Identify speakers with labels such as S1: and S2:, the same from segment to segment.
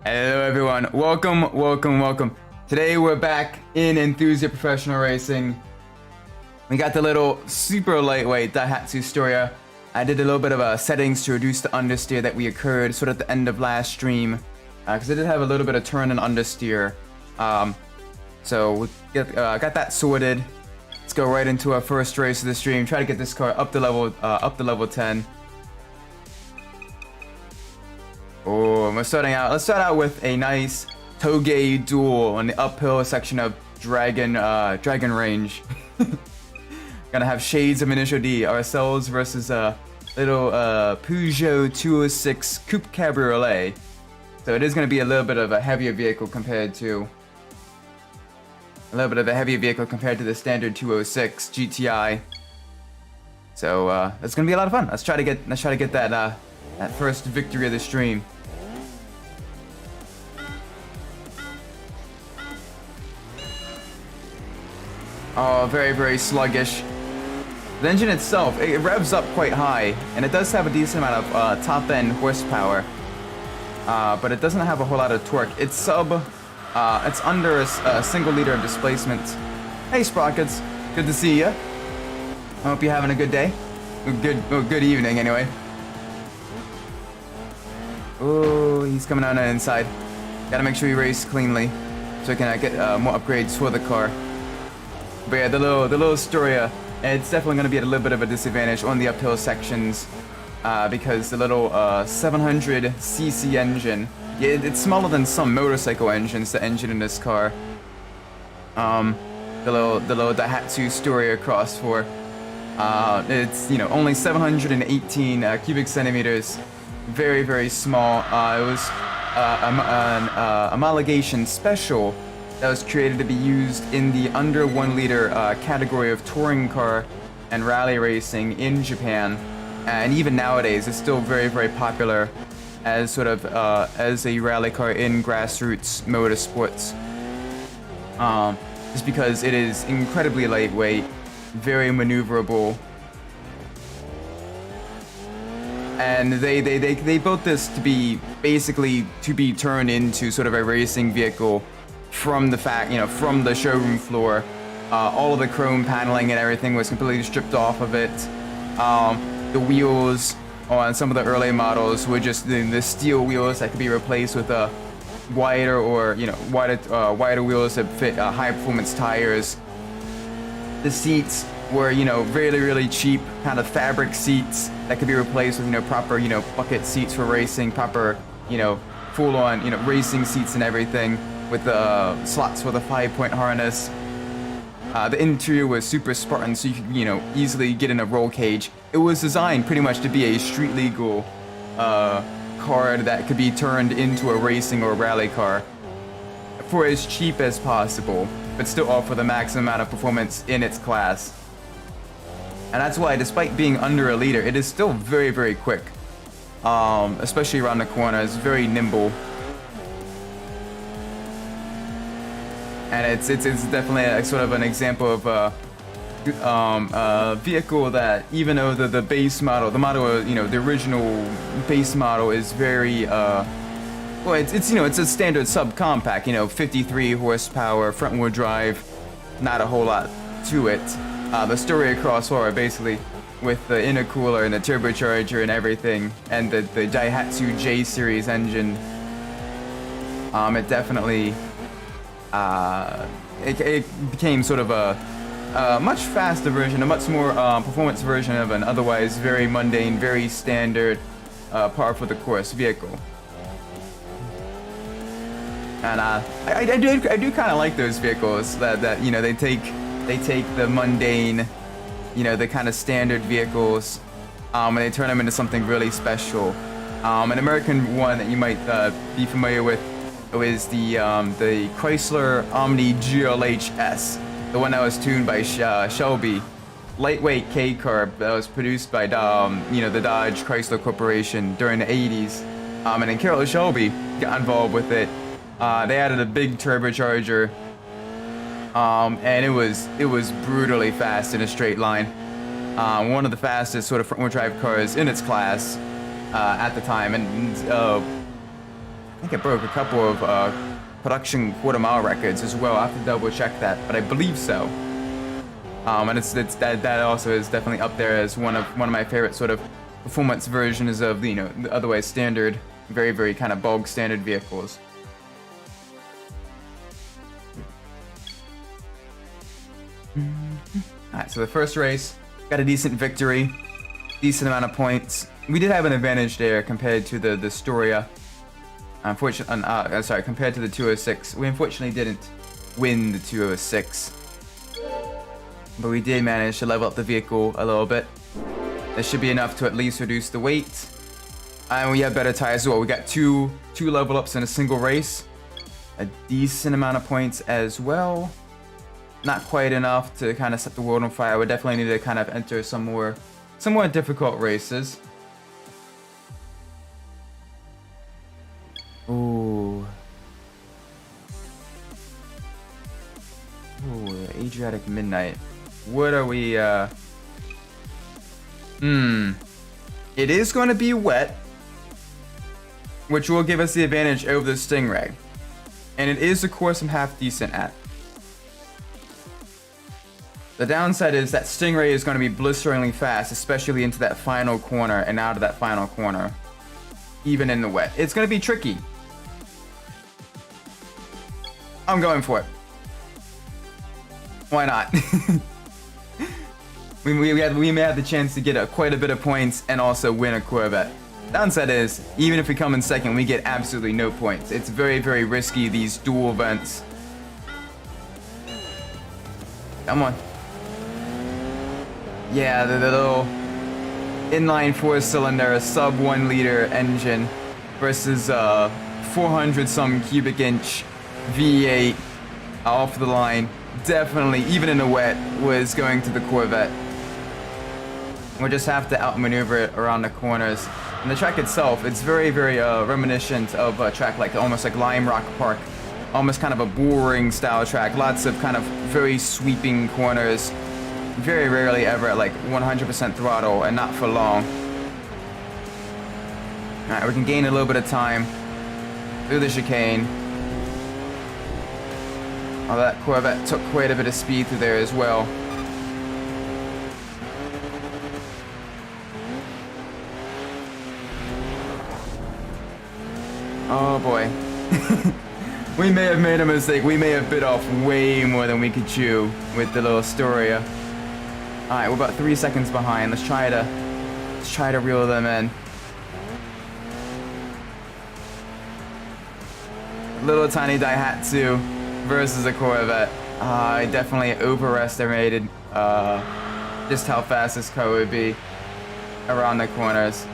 S1: Hello everyone, welcome. Today we're back in Enthusia Professional Racing. We got the little super lightweight Daihatsu Storia. I did a little bit of settings to reduce the understeer that we occurred sort of at the end of last stream. Because I did have a little bit of turn and understeer. So we got that sorted. Let's go right into our first race of the stream. Try to get this car up to level 10. Oh, we're starting out. Let's start out with a nice Toge duel on the uphill section of Dragon Range. Gonna have shades of Initial D. Ourselves versus a little Peugeot 206 Coupe Cabriolet. So it is gonna be a little bit of a heavier vehicle compared to the standard 206 GTI. So it's gonna be a lot of fun. Let's try to get that first victory of the stream. Oh, very sluggish. The engine itself, it revs up quite high, and it does have a decent amount of top-end horsepower, but it doesn't have a whole lot of torque. It's under a single liter of displacement. Hey, Sprockets, good to see you. I hope you're having a good day. Good evening, anyway. Oh, he's coming out on the inside. Gotta make sure he races cleanly, so we can get more upgrades for the car. But yeah, the little Storia, it's definitely going to be at a little bit of a disadvantage on the uphill sections because the little 700cc engine, it's smaller than some motorcycle engines, the engine in this car. The little Daihatsu Storia Cross 4. It's, only 718 cubic centimeters. Very small. It was an homologation special that was created to be used in the under 1 liter category of touring car and rally racing in Japan, and even nowadays it's still very popular as sort of as a rally car in grassroots motorsports. Just because it is incredibly lightweight, very maneuverable, and they built this to be basically to be turned into sort of a racing vehicle. From the showroom floor, all of the chrome paneling and everything was completely stripped off of it. The wheels on some of the early models were just the steel wheels that could be replaced with wider wheels that fit high performance tires. The seats were really cheap kind of fabric seats that could be replaced with proper bucket seats for racing, proper full on racing seats and everything, with the slots for the 5-point harness. The interior was super Spartan, so you could, easily get in a roll cage. It was designed pretty much to be a street legal car that could be turned into a racing or rally car for as cheap as possible, but still offer the maximum amount of performance in its class. And that's why, despite being under a liter, it is still very quick. Especially around the corners, very nimble. And it's definitely sort of an example of a vehicle that, even though the base model, the original base model is very well, it's a standard subcompact, 53 horsepower, front wheel drive, not a whole lot to it. The Storia X4 are basically with the intercooler and the turbocharger and everything, and the Daihatsu J series engine. It definitely. It became sort of a much faster version, a much more performance version of an otherwise very mundane, very standard par for the course vehicle. And I do kind of like those vehicles that they take the mundane, the kind of standard vehicles, and they turn them into something really special. An American one that you might be familiar with is the Chrysler Omni GLH S, the one that was tuned by Shelby, lightweight K car that was produced by the Dodge Chrysler Corporation during the 80s. And then Carroll Shelby got involved with it. They added a big turbocharger, and it was brutally fast in a straight line. One of the fastest sort of front-wheel drive cars in its class at the time, and think it broke a couple of production quarter-mile records as well. I have to double-check that, but I believe so. And it's that also is definitely up there as one of my favorite sort of performance versions of the otherwise standard, very kind of bog standard vehicles. Alright, so the first race got a decent victory, decent amount of points. We did have an advantage there compared to the Storia. Unfortunately, sorry, compared to the 206. We unfortunately didn't win the 206, but we did manage to level up the vehicle a little bit. That should be enough to at least reduce the weight. And we have better tires as well. We got two level ups in a single race. A decent amount of points as well. Not quite enough to kind of set the world on fire. We definitely need to kind of enter some more difficult races. Ooh. Ooh, Adriatic Midnight. What are we, It is going to be wet, which will give us the advantage over the Stingray. And it is a course I'm half decent at. The downside is that Stingray is going to be blisteringly fast, especially into that final corner and out of that final corner. Even in the wet. It's going to be tricky. I'm going for it. Why not? we may have the chance to get quite a bit of points and also win a Corvette. Downside is, even if we come in second, we get absolutely no points. It's very risky, these dual events. Come on. Yeah, the little inline 4-cylinder, sub 1 liter engine versus 400 some cubic inch V8 off the line. Definitely, even in the wet, was going to the Corvette. We'll just have to outmaneuver it around the corners. And the track itself, it's very reminiscent of a track almost like Lime Rock Park. Almost kind of a boring style track. Lots of kind of very sweeping corners. Very rarely ever at like 100% throttle, and not for long. Alright, we can gain a little bit of time through the chicane. Oh, that Corvette took quite a bit of speed through there as well. Oh boy. We may have made a mistake. We may have bit off way more than we could chew with the little Storia. Alright, we're about 3 seconds behind. Let's try to reel them in. Little tiny Daihatsu versus a Corvette. I definitely overestimated just how fast this car would be around the corners.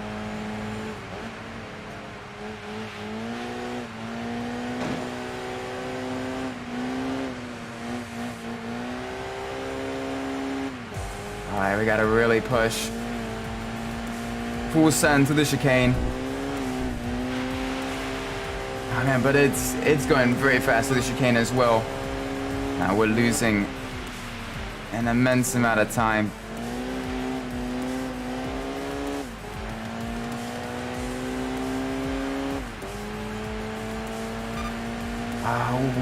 S1: Alright, we gotta really push. Full send to the chicane. Oh man, but it's going very fast to the chicane as well. Now we're losing an immense amount of time.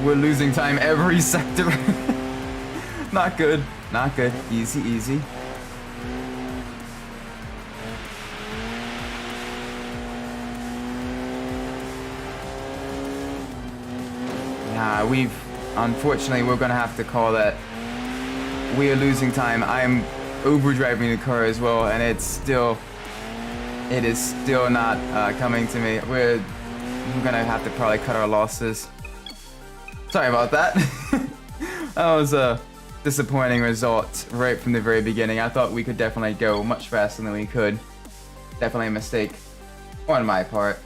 S1: We're losing time every sector. Not good. Not good. Easy, easy. Yeah, unfortunately, we're gonna have to call that. We are losing time. I'm overdriving the car as well, and it is still not coming to me. We're gonna have to probably cut our losses. Sorry about that. That was a disappointing result right from the very beginning. I thought we could definitely go much faster than we could. Definitely a mistake on my part.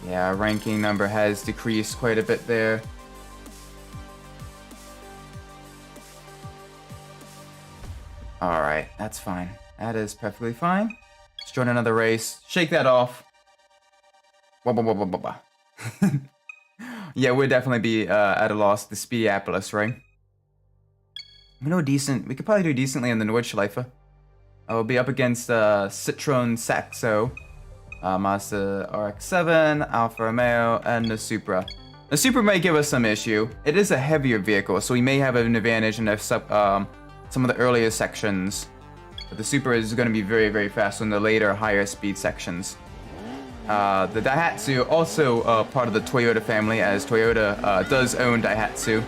S1: Yeah, our ranking number has decreased quite a bit there. Alright, that's fine. That is perfectly fine. Let's join another race. Shake that off. Yeah, we'd definitely be at a loss at the Speediapolis, right? We could probably do decently in the Nordschleife. I will be up against Citroen Saxo, Mazda RX-7, Alfa Romeo, and the Supra. The Supra may give us some issue. It is a heavier vehicle, so we may have an advantage in some of the earlier sections. But the Supra is going to be very, very fast in the later, higher speed sections. The Daihatsu, also part of the Toyota family, as Toyota does own Daihatsu.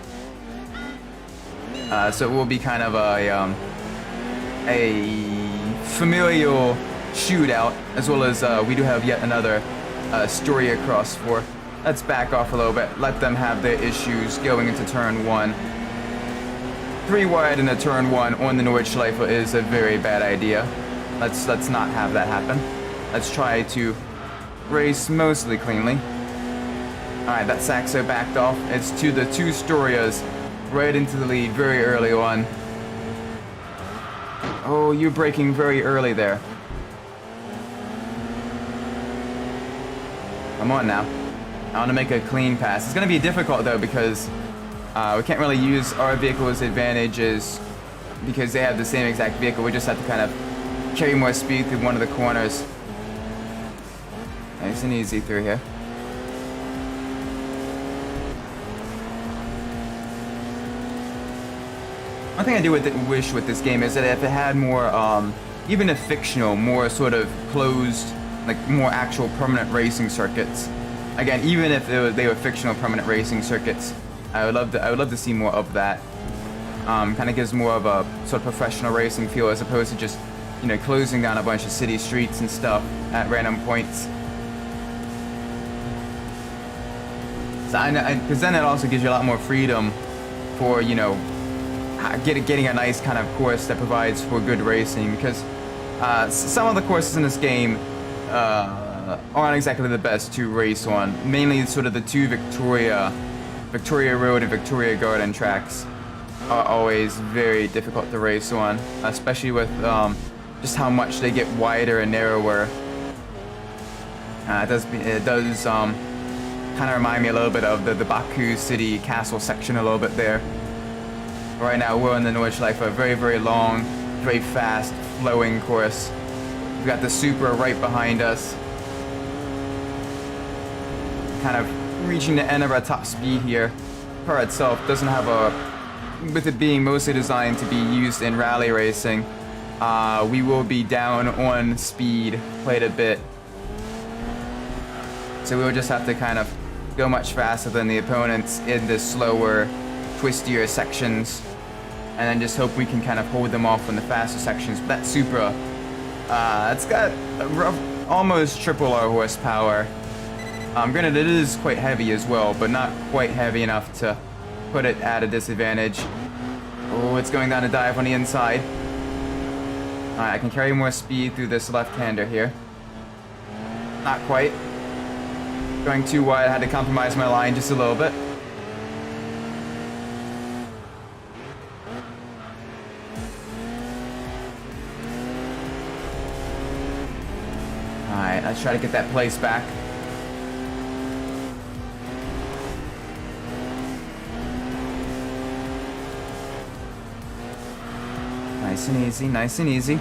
S1: So it will be kind of a familial shootout, as well as we do have yet another Storia X4. Let's back off a little bit, let them have their issues going into turn 1. 3 wide in a turn 1 on the Nordschleife is a very bad idea. Let's not have that happen. Let's try to race mostly cleanly. Alright, that Saxo backed off. It's to the 2 Storias right into the lead very early on. Oh, you're braking very early there. Come on now. I want to make a clean pass. It's going to be difficult though, because we can't really use our vehicle's advantages because they have the same exact vehicle. We just have to kind of carry more speed through one of the corners. Nice and easy through here. One thing I do wish with this game is that if it had more, even if fictional, more sort of closed, like more actual permanent racing circuits. Again, even if they were fictional permanent racing circuits, I would love to see more of that. Kind of gives more of a sort of professional racing feel, as opposed to just, you know, closing down a bunch of city streets and stuff at random points. So because then it also gives you a lot more freedom for, you know, getting a nice kind of course that provides for good racing. Because some of the courses in this game aren't exactly the best to race on. Mainly sort of the 2 Victoria Road and Victoria Garden tracks are always very difficult to race on, especially with just how much they get wider and narrower. It does kind of remind me a little bit of the Baku City Castle section a little bit there. Right now we're on the Nordschleife, a very, very long, very fast, flowing course. We've got the Supra right behind us. Kind of reaching the end of our top speed here. The car itself doesn't have with it being mostly designed to be used in rally racing, we will be down on speed quite a bit. So we'll just have to kind of go much faster than the opponents in the slower, twistier sections, and then just hope we can kind of hold them off in the faster sections. But that Supra, it's got almost triple our horsepower. Granted, it is quite heavy as well, but not quite heavy enough to put it at a disadvantage. Oh, it's going down a dive on the inside. Alright, I can carry more speed through this left-hander here. Not quite. Going too wide, I had to compromise my line just a little bit. Alright, let's try to get that place back. Nice and easy, nice and easy.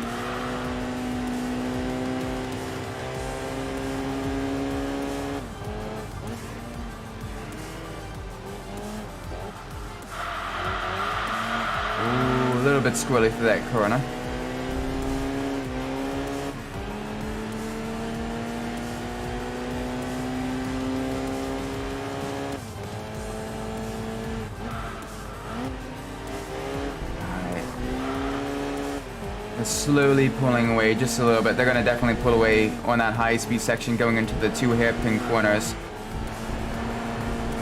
S1: Ooh, a little bit squirrely through that corner. Slowly pulling away just a little bit. They're going to definitely pull away on that high-speed section going into the 2 hairpin corners.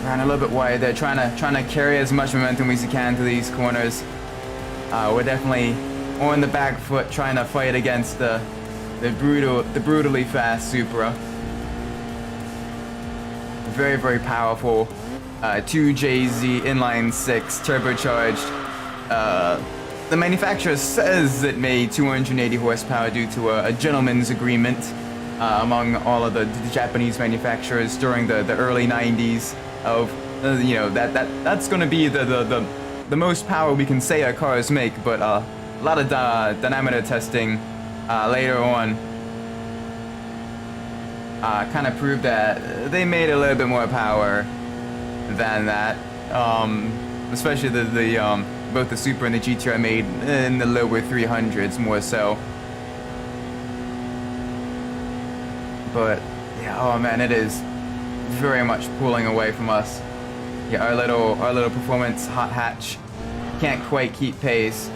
S1: Ran a little bit wide there, trying to carry as much momentum as we can to these corners. We're definitely on the back foot, trying to fight against the brutally fast Supra. Very, very powerful 2JZ inline 6 turbocharged. The manufacturer says it made 280 horsepower due to a gentleman's agreement among all of the Japanese manufacturers during the early 90s of, you know, that's going to be the most power we can say our cars make, but a lot of dynamometer testing later on kind of proved that they made a little bit more power than that. Especially the both the Super and the GTR made in the lower 300s more so. But yeah, oh man, it is very much pulling away from us. Yeah, our little performance hot hatch can't quite keep pace,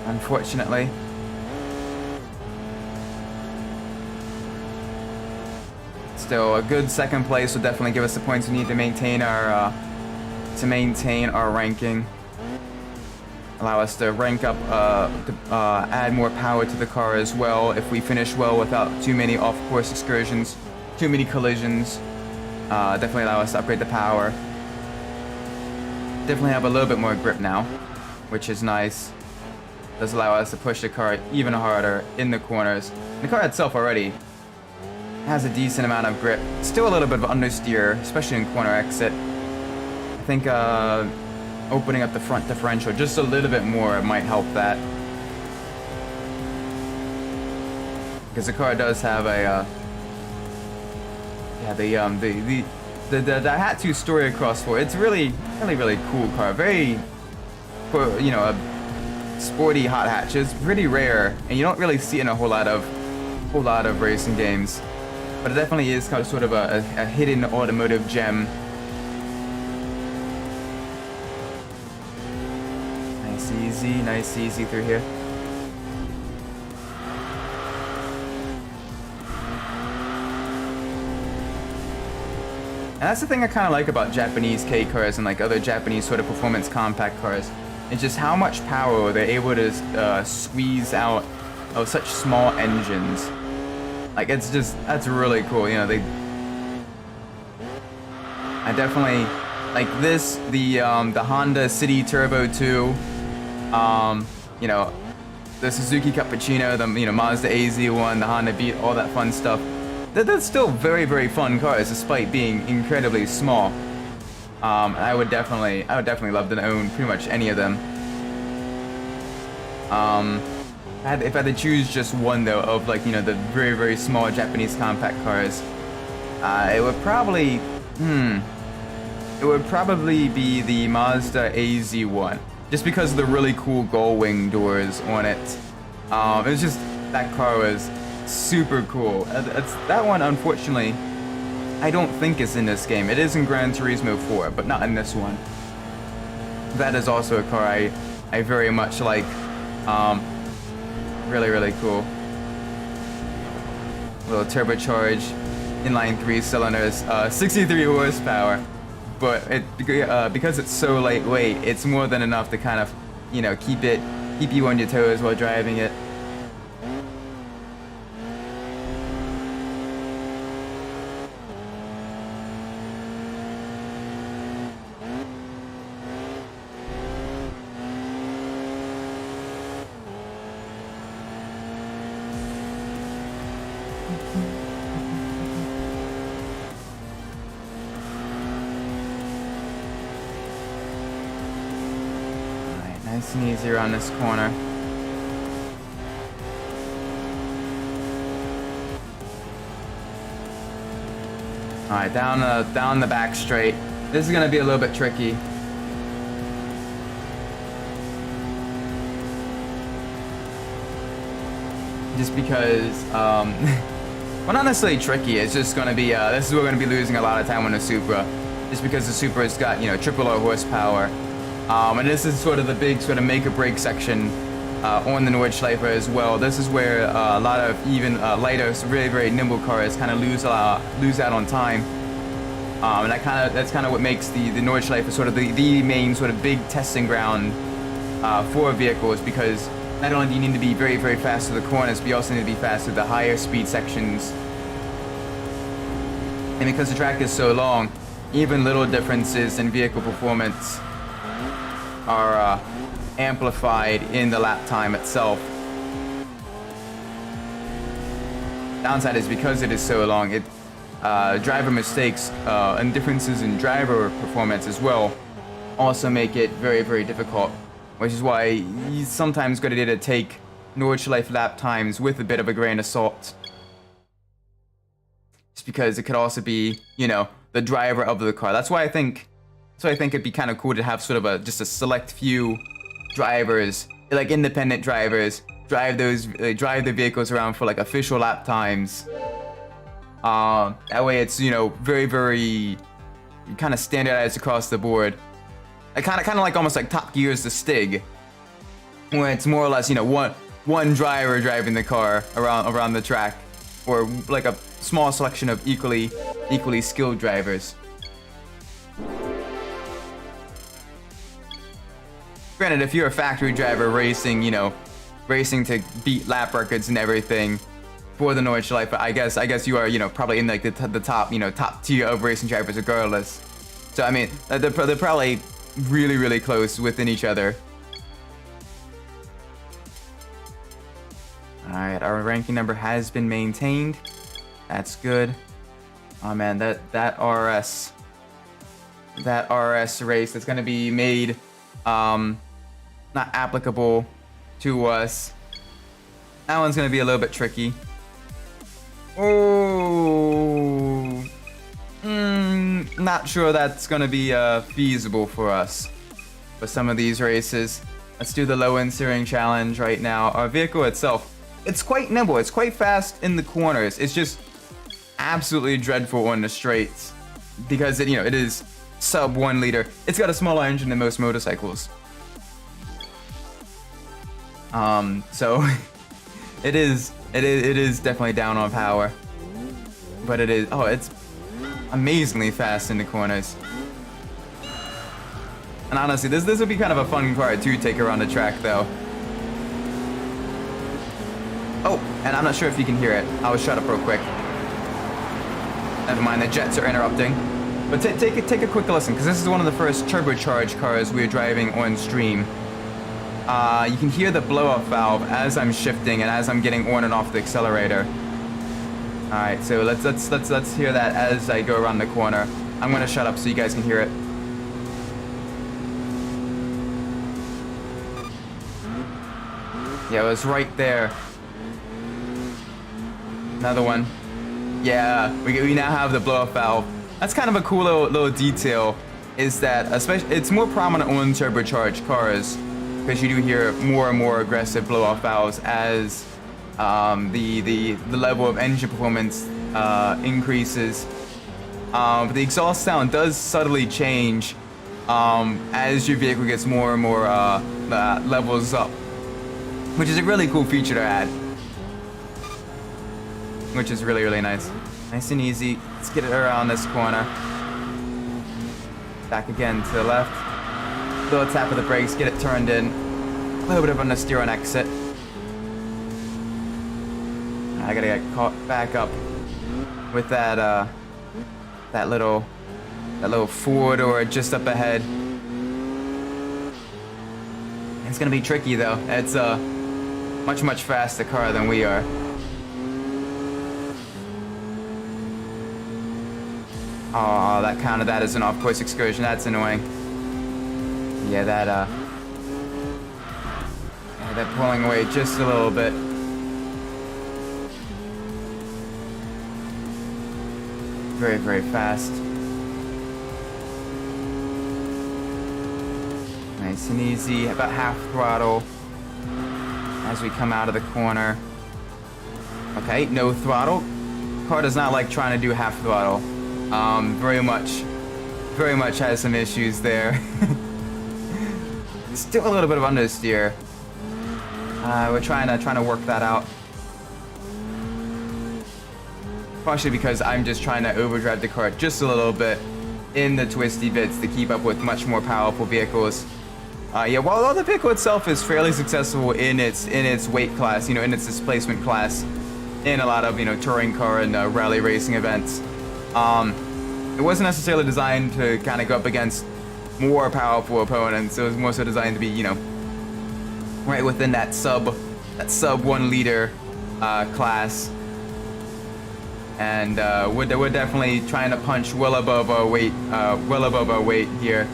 S1: unfortunately. Still, a good second place will definitely give us the points we need to maintain our ranking. Allow us to rank up, add more power to the car as well if we finish well without too many off-course excursions, too many collisions. Definitely allow us to upgrade the power. Definitely have a little bit more grip now, which is nice. Does allow us to push the car even harder in the corners. The car itself already has a decent amount of grip. Still a little bit of understeer, especially in corner exit. I think opening up the front differential just a little bit more might help that. Because the car does have a the Hatsu Storia X4. It's really cool car. Very, you know, a sporty hot hatch. It's pretty rare, and you don't really see it in a whole lot of racing games. But it definitely is kind of sort of a hidden automotive gem. Nice easy through here. And that's the thing I kind of like about Japanese K cars and like other Japanese sort of performance compact cars. It's just how much power they're able to squeeze out of such small engines. Like, it's just, that's really cool. You know, I definitely like this, the Honda City Turbo 2, you know, the Suzuki Cappuccino, the, you know, Mazda AZ1, the Honda Beat, all that fun stuff. That's still very fun cars despite being incredibly small. I would definitely love to own pretty much any of them. If I had to choose just one though of, like, you know, the very small Japanese compact cars, it would probably be the Mazda AZ1, just because of the really cool gull wing doors on it. It was just, that car was super cool. That one, unfortunately, I don't think is in this game. It is in Gran Turismo 4, but not in this one. That is also a car I very much like. Really cool. Little turbocharged inline 3 cylinders, 63 horsepower. But because it's so lightweight, it's more than enough to kind of, you know, keep you on your toes while driving it. Nice and easy around this corner. Alright, down the back straight. This is gonna be a little bit tricky. Just because, well, not necessarily tricky, it's just gonna be, this is where we're gonna be losing a lot of time on the Supra. Just because the Supra's got, you know, triple O horsepower. And this is sort of the big sort of make or break section on the Nordschleife as well. This is where a lot of even lighter, very nimble cars kind of lose out on time. And that's kind of what makes the Nordschleife sort of the main sort of big testing ground for vehicles, because not only do you need to be very fast through the corners, but you also need to be fast through the higher speed sections. And because the track is so long, even little differences in vehicle performance are amplified in the lap time itself. Downside is because it is so long, driver mistakes and differences in driver performance as well also make it very difficult which is why you sometimes got to take Nordschleife lap times with a bit of a grain of salt. Just because it could also be, you know, the driver of the car. That's why I think it'd be kind of cool to have sort of just a select few drivers, like independent drivers, drive the vehicles around for like official lap times. That way it's, you know, very, very kind of standardized across the board. Like kind of like almost like Top Gear's The Stig, where it's more or less, you know, one driver driving the car around the track, or like a small selection of equally skilled drivers. Granted, if you're a factory driver racing, you know, racing to beat lap records and everything for the Nordschleife, I guess you are, you know, probably in like the top, you know, top tier of racing drivers regardless. So I mean, they're probably really, really close within each other. Alright, our ranking number has been maintained. That's good. Oh man, that RS race that's gonna be made not applicable to us. That one's gonna be a little bit tricky. Oh, not sure that's gonna be feasible for us for some of these races. Let's do the low end steering challenge right now. Our vehicle itself, it's quite nimble, it's quite fast in the corners. It's just absolutely dreadful on the straights because it, you know, it is sub 1 liter. It's got a smaller engine than most motorcycles. So it is definitely down on power, but it's amazingly fast in the corners. And honestly, this would be kind of a fun car to take around the track though. Oh, and I'm not sure if you can hear it. I was shut up real quick. Never mind, the jets are interrupting. But take a quick listen, because this is one of the first turbocharged cars we're driving on stream. You can hear the blow-off valve as I'm shifting and as I'm getting on and off the accelerator. All right, so let's hear that as I go around the corner. I'm gonna shut up so you guys can hear it. Yeah, it was right there. Another one. Yeah, we now have the blow-off valve. That's kind of a cool little detail. Is that especially it's more prominent on turbocharged cars, because you do hear more and more aggressive blow-off valves as the level of engine performance increases. But the exhaust sound does subtly change as your vehicle gets more and more levels up, which is a really cool feature to add. Which is really, really nice. Nice and easy. Let's get it around this corner. Back again to the left. Little tap of the brakes, get it turned in. A little bit of understeer on exit. I gotta get caught back up with that little Ford or just up ahead. It's gonna be tricky though. It's a much faster car than we are. Oh, that counted that as an off-course excursion. That's annoying. Yeah, they're pulling away just a little bit. Very, very fast. Nice and easy. About half throttle as we come out of the corner. Okay, no throttle. Car does not like trying to do half throttle. Very much has some issues there. Still a little bit of understeer. We're trying to work that out. Partially because I'm just trying to overdrive the car just a little bit in the twisty bits to keep up with much more powerful vehicles. Yeah, while the vehicle itself is fairly successful in its weight class, you know, in its displacement class, in a lot of, you know, touring car and rally racing events. It wasn't necessarily designed to kind of go up against more powerful opponents. It was more so designed to be, you know, right within that sub 1 liter class. And we're definitely trying to punch well above our weight here.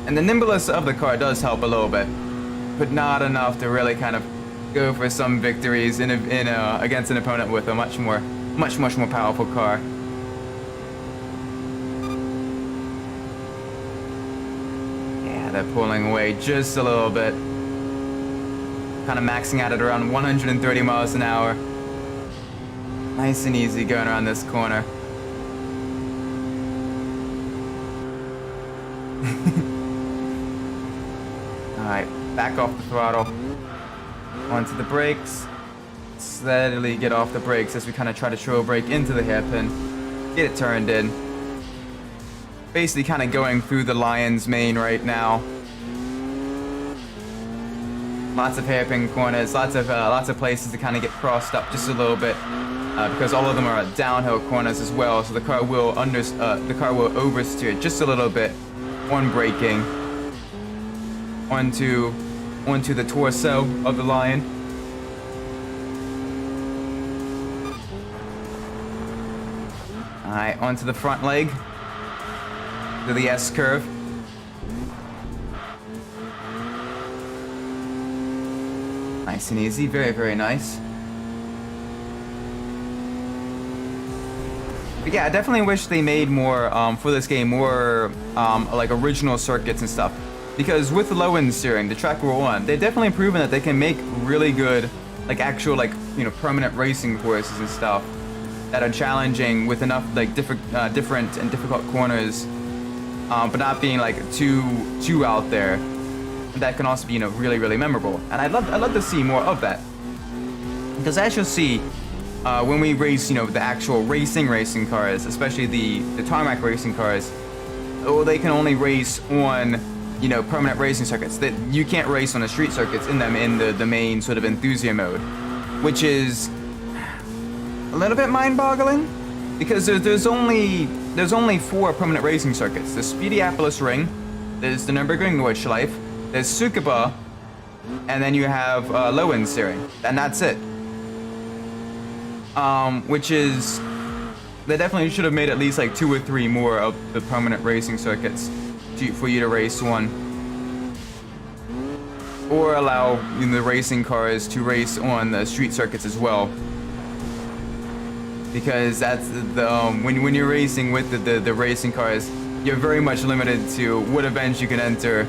S1: And the nimbleness of the car does help a little bit, but not enough to really kind of go for some victories against an opponent with a much more powerful car. Yeah, they're pulling away just a little bit. Kind of maxing out at around 130 miles an hour. Nice and easy going around this corner. Alright, back off the throttle. Onto the brakes. Steadily get off the brakes as we kind of try to throw a brake into the hairpin. Get it turned in. Basically kind of going through the lion's mane right now. Lots of hairpin corners, lots of places to kind of get crossed up just a little bit, because all of them are downhill corners as well. So the car will oversteer just a little bit on braking onto the torso of the lion. All right, onto the front leg to the S curve. Nice and easy, very, very nice. But yeah, I definitely wish they made more, for this game, more, like original circuits and stuff. Because with the low-end steering, the track we're on, they've definitely proven that they can make really good, like actual, like, you know, permanent racing courses and stuff that are challenging with enough, like, different and difficult corners, but not being, like, too out there. That can also be, you know, really, really memorable. And I'd love to see more of that. Because as you'll see, when we race, you know, the actual racing cars, especially the tarmac racing cars, oh, they can only race on, you know, permanent racing circuits. That you can't race on the street circuits in the main sort of Enthusia mode, which is a little bit mind-boggling, because there's only 4 permanent racing circuits. There's Speediopolis Ring, there's the Nürburgring Nordschleife, there's Tsukuba, and then you have low-end steering, and that's it. Which is, they definitely should have made at least like 2 or 3 more of the permanent racing circuits for you to race on, or allow, you know, the racing cars to race on the street circuits as well. Because that's the when you're racing with the racing cars, you're very much limited to what events you can enter.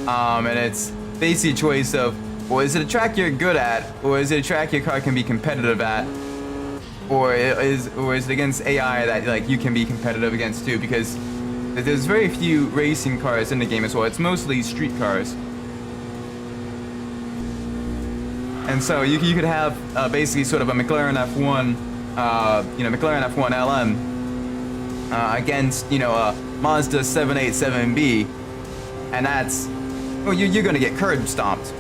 S1: And it's basically a choice of, well, is it a track you're good at, or is it a track your car can be competitive at, or is it against AI that like you can be competitive against too? Because there's very few racing cars in the game as well. It's mostly street cars, and so you could have basically sort of a McLaren F1, McLaren F1 LM against, you know, a Mazda 787B, and that's, well, you're gonna get curb stomped.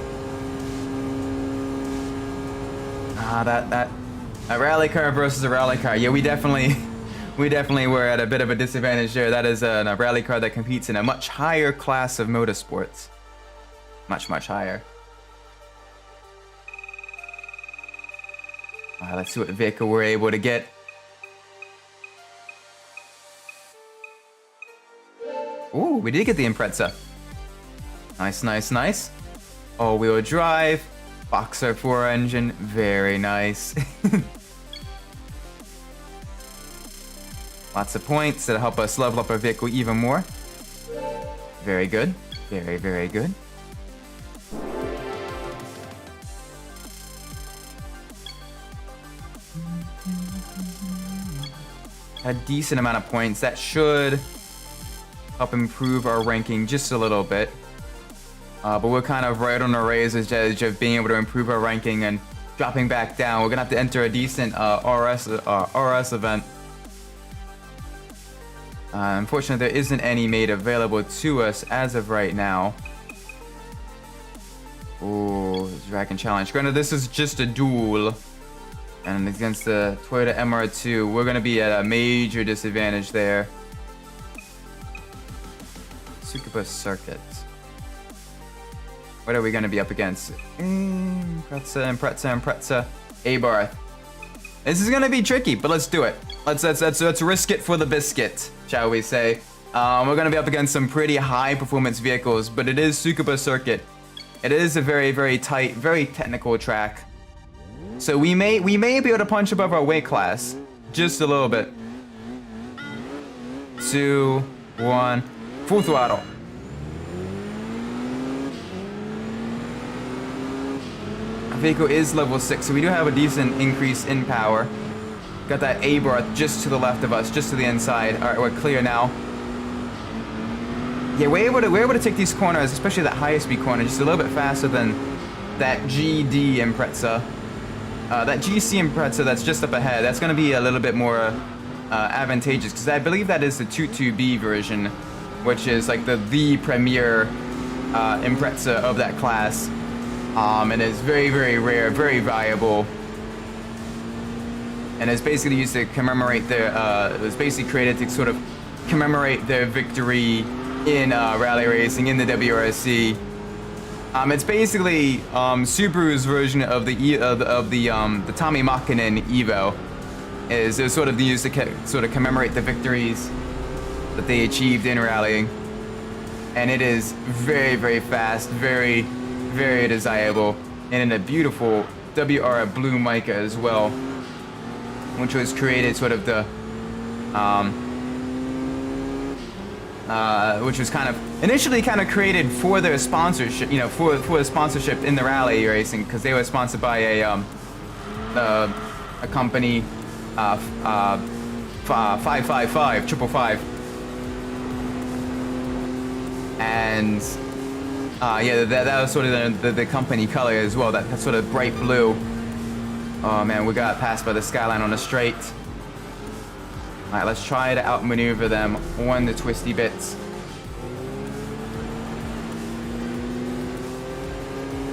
S1: That a rally car versus a rally car. Yeah, we definitely were at a bit of a disadvantage there. That is a rally car that competes in a much higher class of motorsports. Much higher. Let's see what vehicle we're able to get. Ooh, we did get the Impreza. Nice. All-wheel drive, Boxer 4 engine, very nice. Lots of points that help us level up our vehicle even more. Very good, very good. A decent amount of points that should help improve our ranking just a little bit. But we're kind of right on the razor's edge of being able to improve our ranking and dropping back down. We're gonna have to enter a decent RS event. Unfortunately, there isn't any made available to us as of right now. Ooh, Dragon Challenge. Granted, this is just a duel, and against the Toyota MR2, we're gonna be at a major disadvantage there. Tsukuba Circuit. What are we gonna be up against? Impreza. Abarth. This is gonna be tricky, but let's do it. Let's risk it for the biscuit, shall we say? We're going to be up against some pretty high performance vehicles, but it is Tsukuba Circuit. It is a very, very tight, very technical track. So we may be able to punch above our weight class. Just a little bit. 2, 1, full throttle. Our vehicle is level 6, so we do have a decent increase in power. Got that A bar just to the left of us, just to the inside. Alright, we're clear now. Yeah, we're able to take these corners, especially that highest speed corner, just a little bit faster than that GD Impreza. That GC Impreza that's just up ahead, that's going to be a little bit more advantageous, because I believe that is the 22B version, which is like the premier Impreza of that class. And is very, very rare, very valuable. And it's basically used to commemorate their, it was basically created to sort of commemorate their victory in rally racing in the WRC. It's basically Subaru's version of the Tommy Makinen Evo. Is sort of used to sort of commemorate the victories that they achieved in rallying, and it is very, very fast, very, very desirable, and in a beautiful WR blue mica as well, which was created sort of the which was kind of initially created for their sponsorship, you know, for the sponsorship in the rally racing, because they were sponsored by a company, 555, and yeah, that was sort of the company color as well, that sort of bright blue. Oh man, we got passed by the Skyline on the straight. Alright, let's try to outmaneuver them on the twisty bits.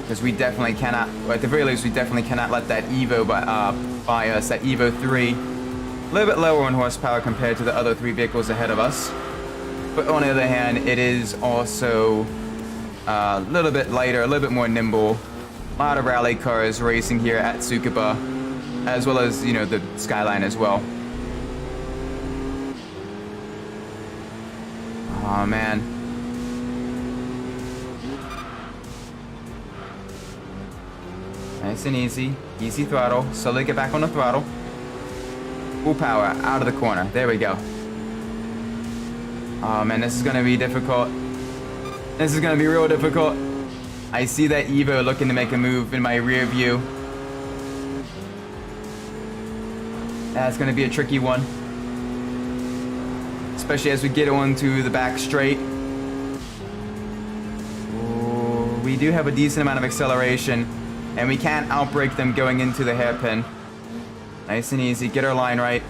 S1: Because we definitely cannot, or at the very least, we definitely cannot let that Evo by us, that Evo 3. A little bit lower on horsepower compared to the other 3 vehicles ahead of us. But on the other hand, it is also a little bit lighter, a little bit more nimble. A lot of rally cars racing here at Tsukuba, as well as, you know, the Skyline as well. Oh man. Nice and easy. Easy throttle. Slowly get back on the throttle. Full power. Out of the corner. There we go. Oh man, this is going to be difficult. This is going to be real difficult. I see that Evo looking to make a move in my rear view. That's going to be a tricky one. Especially as we get onto the back straight. Ooh, we do have a decent amount of acceleration, and we can't outbrake them going into the hairpin. Nice and easy. Get our line right.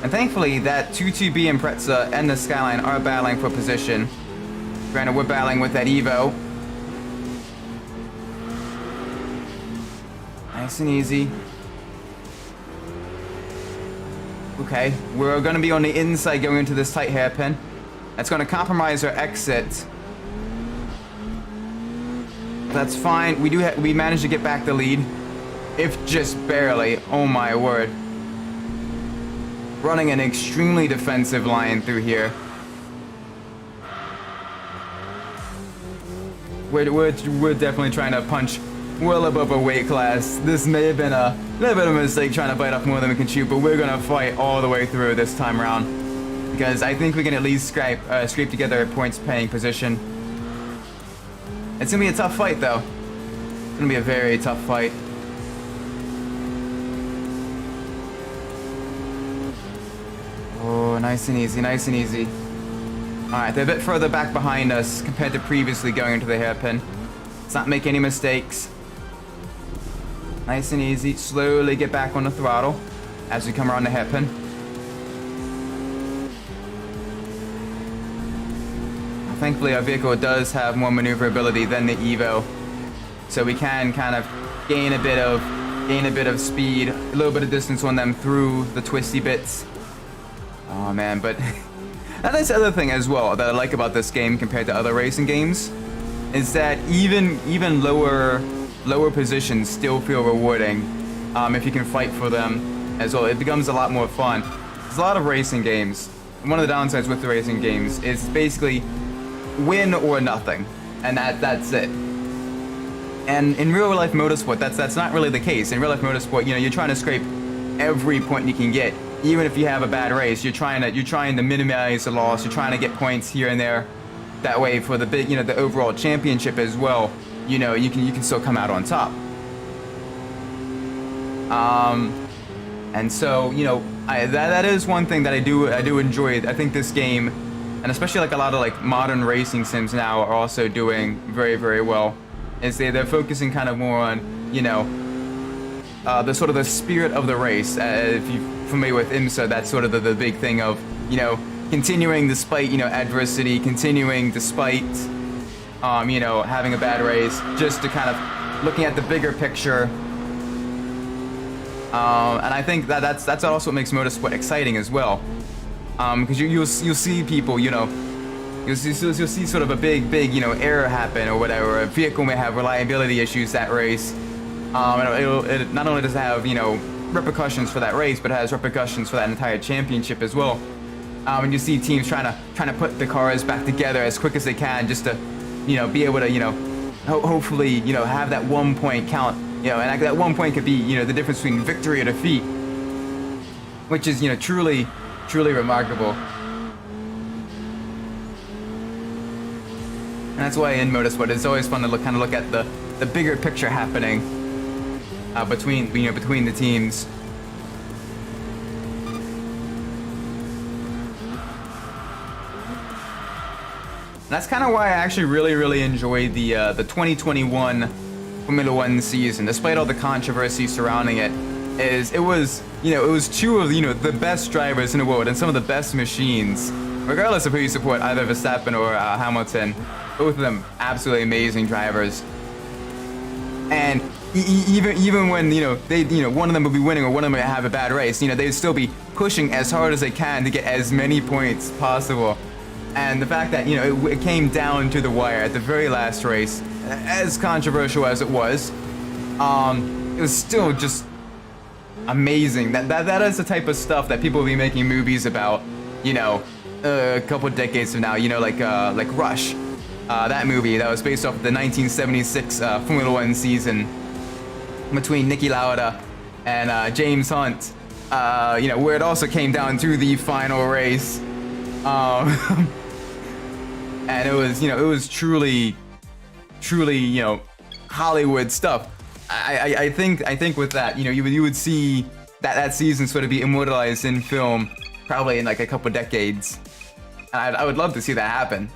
S1: And thankfully, that 22B Impreza and the Skyline are battling for position. Granted, we're battling with that Evo. Nice and easy. Okay, we're going to be on the inside going into this tight hairpin. That's going to compromise our exit. That's fine. We managed to get back the lead, if just barely. Oh my word. Running an extremely defensive line through here. We're definitely trying to punch well above our weight class. This may have been a little bit of a mistake trying to bite off more than we can chew, but we're gonna fight all the way through this time around, because I think we can at least scrape together a points-paying position. It's gonna be a tough fight, though. It's gonna be a very tough fight. Oh, nice and easy, nice and easy. Alright, they're a bit further back behind us compared to previously going into the hairpin. Let's not make any mistakes. Nice and easy. Slowly get back on the throttle as we come around the hairpin. Thankfully, our vehicle does have more maneuverability than the Evo, so we can kind of gain a bit of speed, a little bit of distance on them through the twisty bits. Oh man, but that's the other thing as well that I like about this game compared to other racing games, is that even lower positions still feel rewarding if you can fight for them. as well. It becomes a lot more fun. There's a lot of racing games. And one of the downsides with the racing games is basically win or nothing, and that's it. And in real life motorsport, that's not really the case. In real life motorsport, you know, you're trying to scrape every point you can get. Even if you have a bad race, you're trying to minimize the loss. You're trying to get points here and there. That way, for the big, you know, the overall championship as well, you know, you can still come out on top. And so, you know, that is one thing that I do enjoy. I think this game, and especially like a lot of like modern racing sims now, are also doing very, very well. Is they're focusing kind of more on, you know, the sort of the spirit of the race. If you're familiar with IMSA, that's sort of the big thing of, you know, continuing despite, you know, adversity, continuing despite, you know, having a bad race, just to kind of looking at the bigger picture. And I think that's also what makes motorsport exciting as well, because you'll see people, you know, you'll see sort of a big you know, error happen or whatever. A vehicle may have reliability issues that race. And it not only does it have, you know, repercussions for that race, but it has repercussions for that entire championship as well. And you see teams trying to put the cars back together as quick as they can, just to, you know, be able to, you know, hopefully, you know, have that 1 point count. You know, and that 1 point could be, you know, the difference between victory or defeat, which is, you know, truly remarkable. And that's why in motorsport it's always fun to look at the bigger picture happening between the teams. And that's kind of why I actually really enjoy the 2021 Formula One season, despite all the controversy surrounding it. It was two of, you know, the best drivers in the world and some of the best machines, regardless of who you support, either Verstappen or Hamilton. Both of them absolutely amazing drivers. And even when, you know, one of them will be winning or one of them will have a bad race, you know, they'd still be pushing as hard as they can to get as many points possible. And the fact that, you know, it came down to the wire at the very last race, as controversial as it was still just amazing. That is the type of stuff that people will be making movies about, you know, a couple decades from now. You know, like Rush, that movie that was based off of the 1976 Formula One season between Niki Lauda and James Hunt. You know, where it also came down to the final race. And it was truly, you know, Hollywood stuff. I think with that, you know, you would see that season sort of be immortalized in film, probably in like a couple decades. And I would love to see that happen.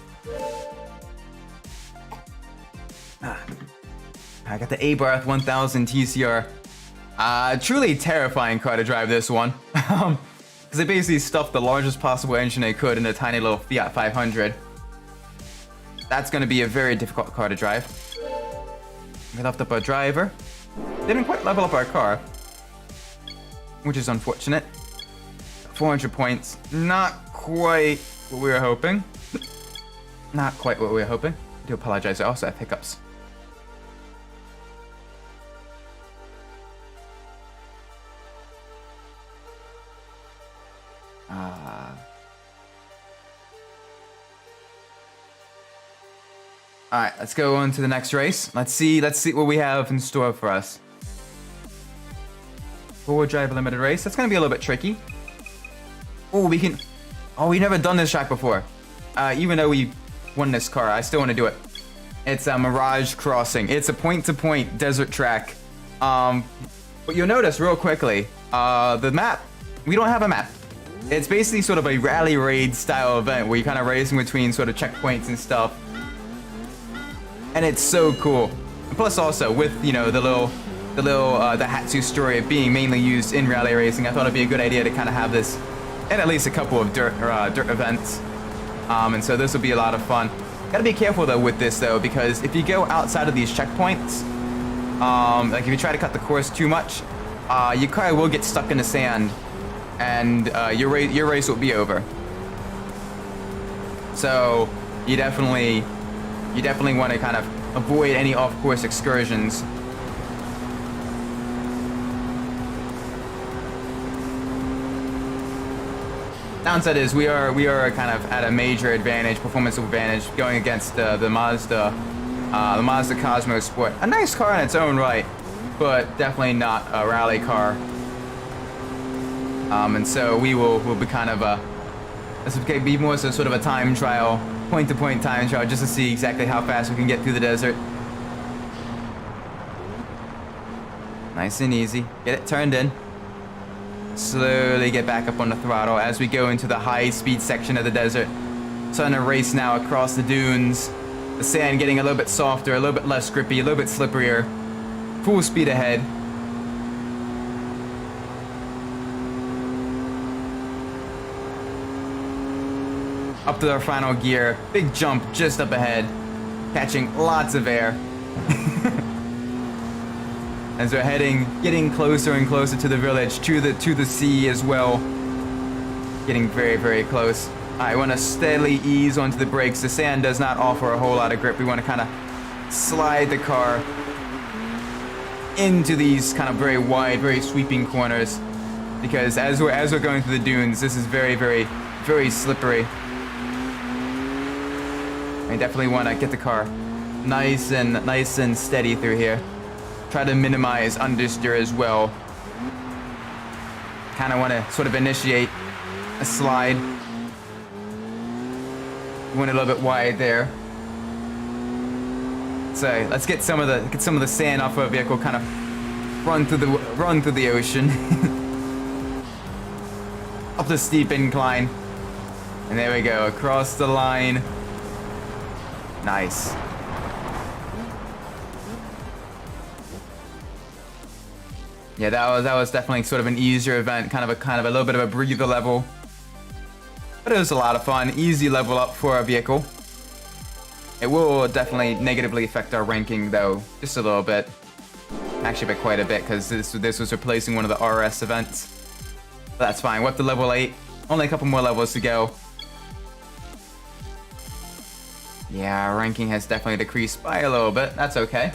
S1: I got the Abarth 1000 TCR. Truly terrifying car to drive, this one. Because they basically stuffed the largest possible engine they could in a tiny little Fiat 500. That's going to be a very difficult car to drive. We left up our driver. Didn't quite level up our car, which is unfortunate. 400 points. Not quite what we were hoping. Not quite what we were hoping. I do apologize. I also have hiccups. All right, let's go on to the next race. Let's see what we have in store for us. Four-wheel drive limited race. That's gonna be a little bit tricky. Oh, we've never done this track before. Even though we won this car, I still want to do it. It's a Mirage Crossing. It's a point-to-point desert track. But you'll notice real quickly, the map. We don't have a map. It's basically sort of a rally raid style event where you're kind of racing between sort of checkpoints and stuff. And it's so cool. Plus also with, you know, the Hatsu Storia being mainly used in rally racing, I thought it'd be a good idea to kind of have this in at least a couple of dirt events. And so this will be a lot of fun. Gotta be careful though with this though, because if you go outside of these checkpoints, like if you try to cut the course too much, your car will get stuck in the sand, and your race will be over. So you definitely want to kind of avoid any off-course excursions. Downside is we are kind of at a major advantage, performance advantage, going against the Mazda Cosmo Sport. A nice car in its own right, but definitely not a rally car. And so we'll be kind of this will be more so sort of a time trial, point-to-point time trial, just to see exactly how fast we can get through the desert. Nice and easy. Get it turned in. Slowly get back up on the throttle as we go into the high-speed section of the desert. Starting to race now across the dunes. The sand getting a little bit softer, a little bit less grippy, a little bit slipperier. Full speed ahead. Up to our final gear. Big jump just up ahead. Catching lots of air. As we're getting closer and closer to the village, to the sea as well. Getting very, very close. I want to steadily ease onto the brakes. The sand does not offer a whole lot of grip. We want to kind of slide the car into these kind of very wide, very sweeping corners, because as we're going through the dunes, this is very, very, very slippery. I definitely want to get the car nice and steady through here. Try to minimize understeer as well. Kind of want to sort of initiate a slide. Went a little bit wide there. So let's get some of the sand off our vehicle. Kind of run through the ocean. Up the steep incline, and there we go, across the line. Nice. Yeah, that was definitely sort of an easier event, kind of a little bit of a breather level. But it was a lot of fun, easy level up for our vehicle. It will definitely negatively affect our ranking though, just a little bit. Actually by quite a bit, because this was replacing one of the RS events. But that's fine, we're up to level 8. Only a couple more levels to go. Yeah, our ranking has definitely decreased by a little bit. That's okay.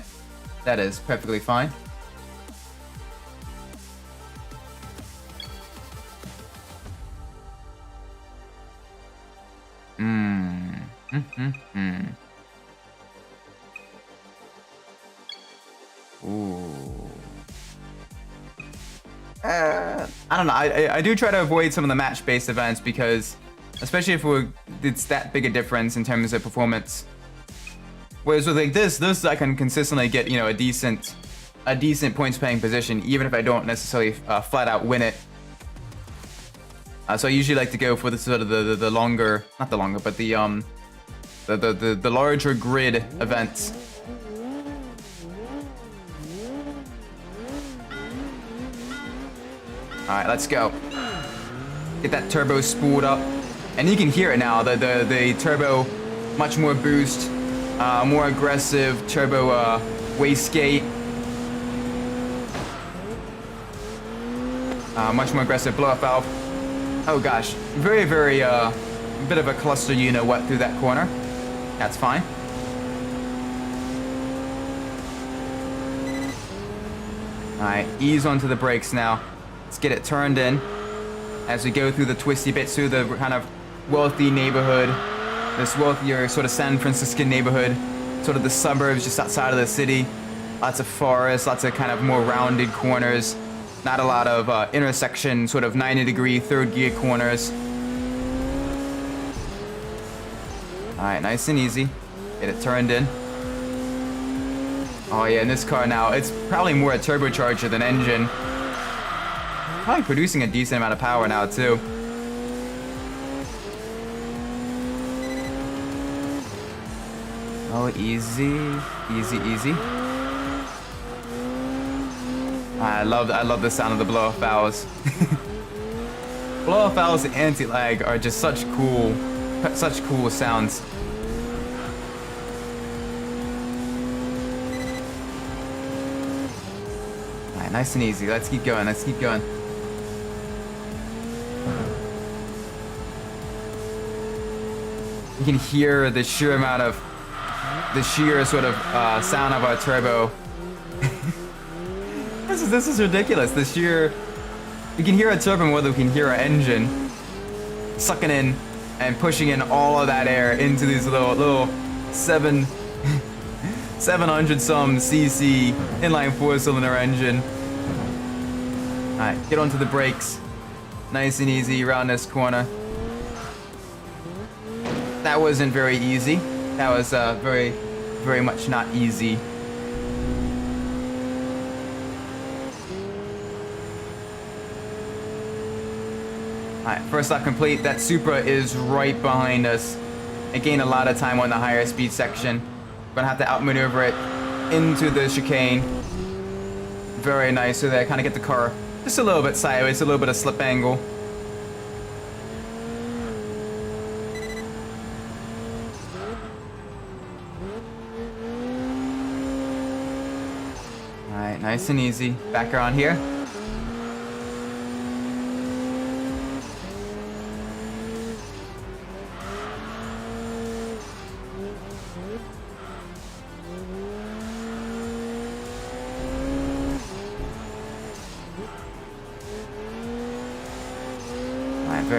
S1: That is perfectly fine. Ooh. I don't know. I do try to avoid some of the match-based events because, especially if it's that big a difference in terms of performance. Whereas with like this I can consistently get, you know, a decent points paying position, even if I don't necessarily flat out win it. So I usually like to go for the sort of the longer, not the longer, but the larger grid events. All right, let's go. Get that turbo spooled up, and you can hear it now. The turbo, much more boost, more aggressive turbo wastegate. Much more aggressive blow-up valve. Oh gosh, very, very bit of a cluster unit wet through that corner. That's fine. All right, ease onto the brakes now. Let's get it turned in as we go through the twisty bits through the kind of wealthy neighborhood, this wealthier sort of San Franciscan neighborhood, sort of the suburbs just outside of the city. Lots of forests, lots of kind of more rounded corners. Not a lot of intersection, sort of 90-degree third gear corners. All right, nice and easy. Get it turned in. Oh yeah, in this car now, it's probably more a turbocharger than engine. Probably producing a decent amount of power now too. Oh, easy, easy, easy. I love the sound of the blow-off valves. Blow-off valves and anti-lag are just such cool sounds. All right, nice and easy. Let's keep going. Let's keep going. You can hear the sheer sort of sound of our turbo. This is ridiculous. You can hear a turbo more than we can hear our engine. sucking in and pushing in all of that air into these little 700 some cc inline 4-cylinder engine. Alright, get onto the brakes. Nice and easy around this corner. That wasn't very easy. That was very much not easy. Alright, first lap complete. That Supra is right behind us. It gained a lot of time on the higher speed section. We're gonna have to outmaneuver it into the chicane. Very nice. So that I kind of get the car just a little bit sideways, a little bit of slip angle. Alright, nice and easy. Back around here.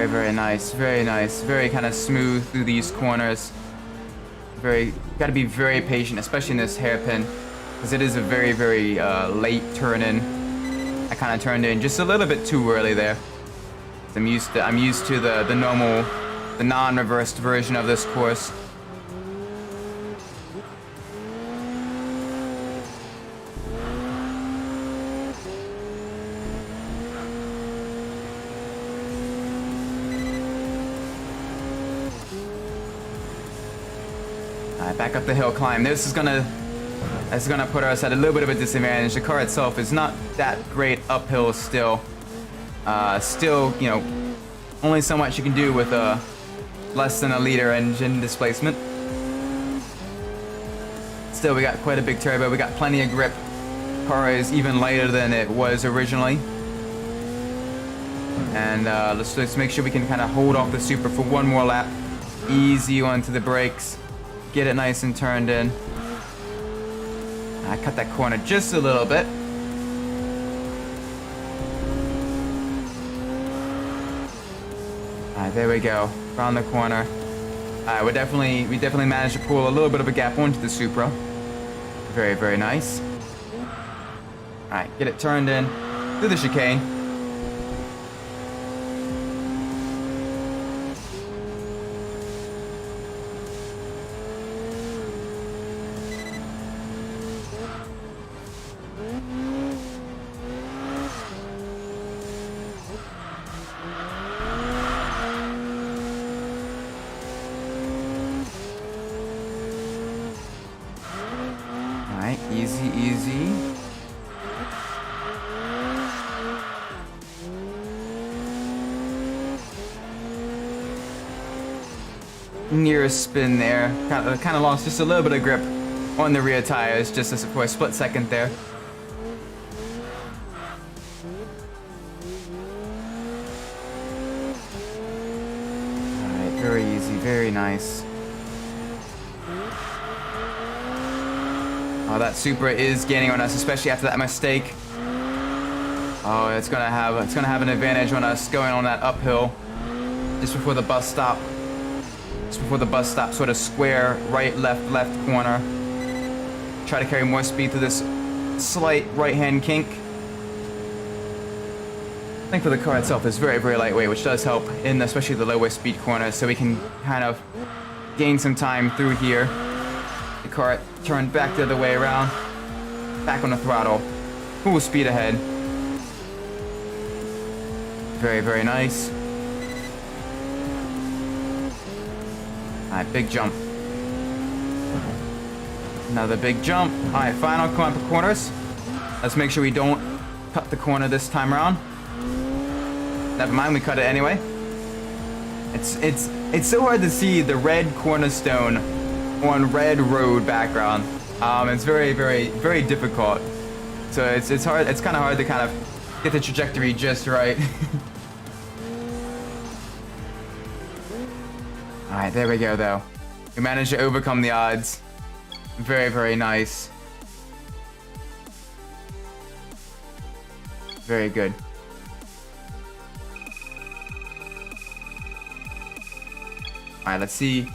S1: Very nice, very nice, very kind of smooth through these corners. Got to be very patient, especially in this hairpin, because it is a very late turn in. I kind of turned in just a little bit too early there. I'm used to the normal, the non-reversed version of this course. Back up the hill climb. This is gonna put us at a little bit of a disadvantage. The car itself is not that great uphill still. Still, you know, only so much you can do with a less than a liter engine displacement. Still, we got quite a big turbo. We got plenty of grip. Car is even lighter than it was originally. And let's make sure we can kind of hold off the Supra for one more lap. Easy onto the brakes. Get it nice and turned in. I cut that corner just a little bit. Alright, there we go. Around the corner. Alright, we definitely managed to pull a little bit of a gap onto the Supra. Very nice. Alright, get it turned in through the chicane. Easy. Near a spin there. Kind of lost just a little bit of grip on the rear tires, just for a split second there. Alright, very easy, very nice. Oh, that Supra is gaining on us, especially after that mistake. Oh, it's gonna have an advantage on us going on that uphill just before the bus stop. Just before the bus stop, sort of square right, left corner. Try to carry more speed through this slight right-hand kink. Thankfully, the car itself is very lightweight, which does help in especially the lower speed corners, so we can kind of gain some time through here. The car turned back the other way around. Back on the throttle. Full speed ahead. Very nice. Alright, big jump. Another big jump. Alright, final couple corners. Let's make sure we don't cut the corner this time around. Never mind, we cut it anyway. It's so hard to see the red cornerstone on red road background. It's very difficult. So it's hard. It's kind of hard to kind of get the trajectory just right. All right, there we go though. We managed to overcome the odds. Very nice. Very good. All right, let's see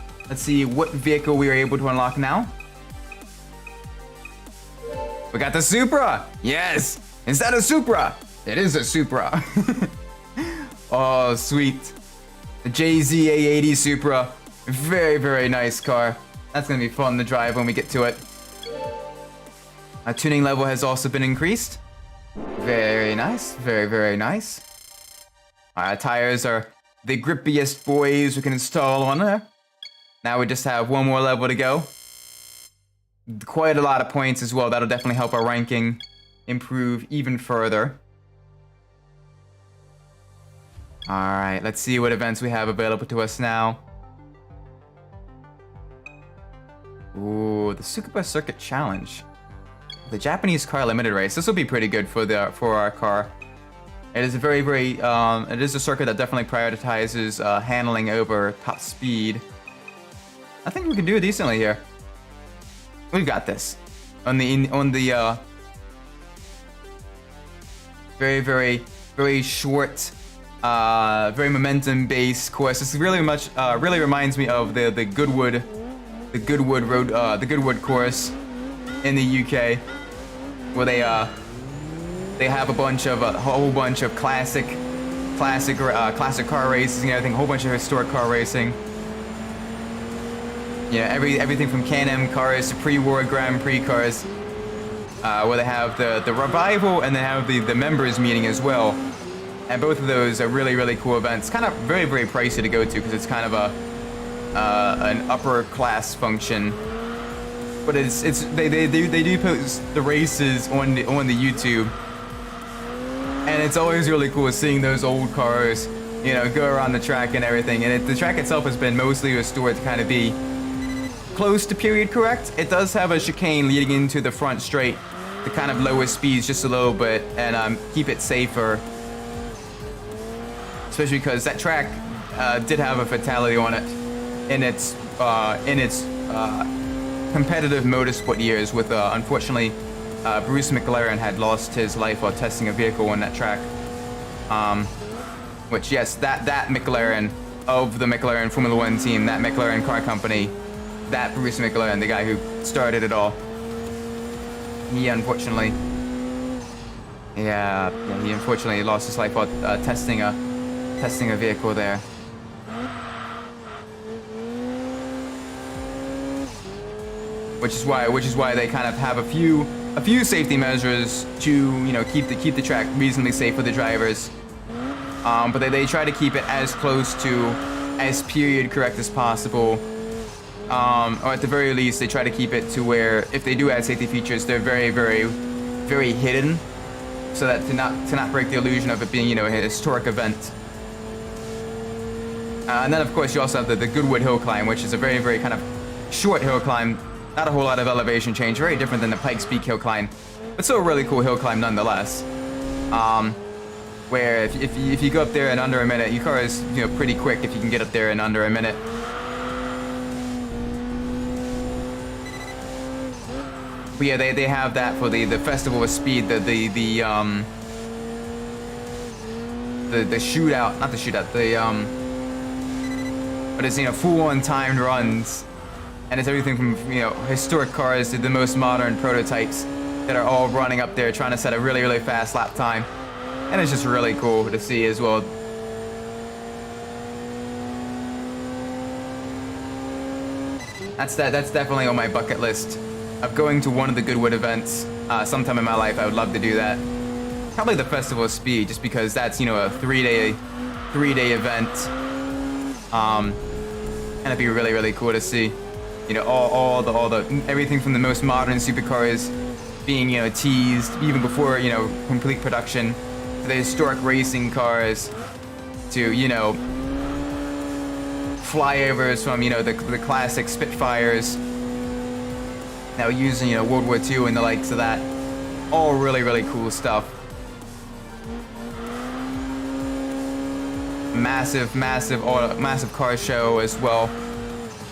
S1: what vehicle we are able to unlock now. We got the Supra. Yes, is that a Supra? It is a Supra. Oh, sweet. The JZA80 Supra. Very, very nice car. That's gonna be fun to drive when we get to it. Our tuning level has also been increased. Very nice, very, very nice. Our tires are the grippiest boys we can install on there. Now we just have one more level to go. Quite a lot of points as well. That'll definitely help our ranking improve even further. Alright, let's see what events we have available to us now. Ooh, the Tsukuba Circuit Challenge. The Japanese Car Limited Race. This will be pretty good for our car. It is a it is a circuit that definitely prioritizes handling over top speed. I think we can do it decently here. We've got this. On the very, very, very short, very momentum-based course. This really reminds me of the Goodwood road, the Goodwood course in the UK, where they have a whole bunch of classic car races and everything, a whole bunch of historic car racing. Yeah, everything from Can-Am cars to pre-war Grand Prix cars, where they have the revival and they have the members meeting as well. And both of those are really, really cool events. Kind of very, very pricey to go to because it's kind of an upper class function. But they do post the races on the YouTube, and it's always really cool seeing those old cars, you know, go around the track and everything. And the track itself has been mostly restored to kind of be close to period correct. It does have a chicane leading into the front straight to kind of lower speeds just a little bit and keep it safer. Especially because that track did have a fatality on it in its competitive motorsport years. With unfortunately, Bruce McLaren had lost his life while testing a vehicle on that track. Which, yes, that McLaren of the McLaren Formula One team, that McLaren car company, that Bruce McLaren, the guy who started it all, he unfortunately lost his life while testing a vehicle there. Which is why they kind of have a few safety measures to, you know, keep the track reasonably safe for the drivers. But they try to keep it as close to as period correct as possible. Or at the very least, they try to keep it to where if they do add safety features, they're very, very, very hidden, so that to not break the illusion of it being, you know, a historic event. And then of course you also have the Goodwood hill climb, which is a very, very kind of short hill climb. Not a whole lot of elevation change, very different than the Pikes Peak hill climb, but still a really cool hill climb nonetheless. Where if you go up there in under a minute, your car is, you know, pretty quick if you can get up there in under a minute. But yeah, they have that for the Festival of Speed, the shootout, not the shootout, but it's, you know, full-on timed runs. And it's everything from, you know, historic cars to the most modern prototypes that are all running up there trying to set a really, really fast lap time. And it's just really cool to see as well. That's definitely on my bucket list of going to one of the Goodwood events sometime in my life. I would love to do that. Probably the Festival of Speed, just because that's, you know, a three-day event. And it'd be really, really cool to see. You know, all the everything from the most modern supercars being, you know, teased even before, you know, complete production, to the historic racing cars, to, you know, flyovers from, you know, the classic Spitfires that were used in, you know, World War II and the likes of that. All really, really cool stuff. Massive car show as well.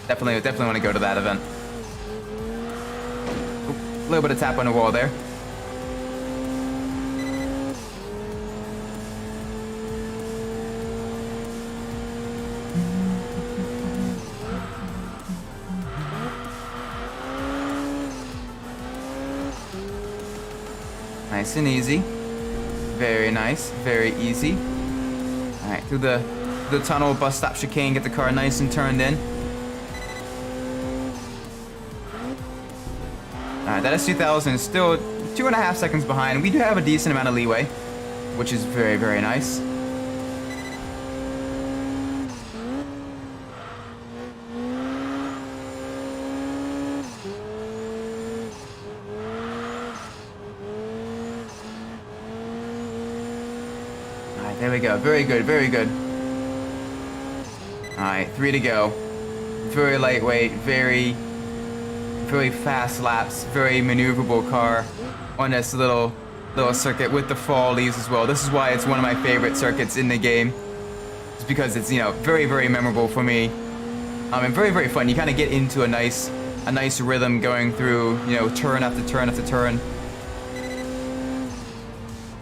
S1: Definitely want to go to that event. A little bit of tap on the wall there. Nice and easy. Very nice. Very easy. Alright, through the tunnel, bus stop chicane, get the car nice and turned in. Alright, that S2000 is still 2.5 seconds behind. We do have a decent amount of leeway, which is very, very nice. Alright, there we go. Very good, very good. Alright, 3 to go. Very lightweight, very fast laps, very maneuverable car on this little circuit with the fall leaves as well. This is why it's one of my favorite circuits in the game. It's because it's, you know, very, very memorable for me. And very, very fun. You kind of get into a nice rhythm going through, you know, turn after turn after turn.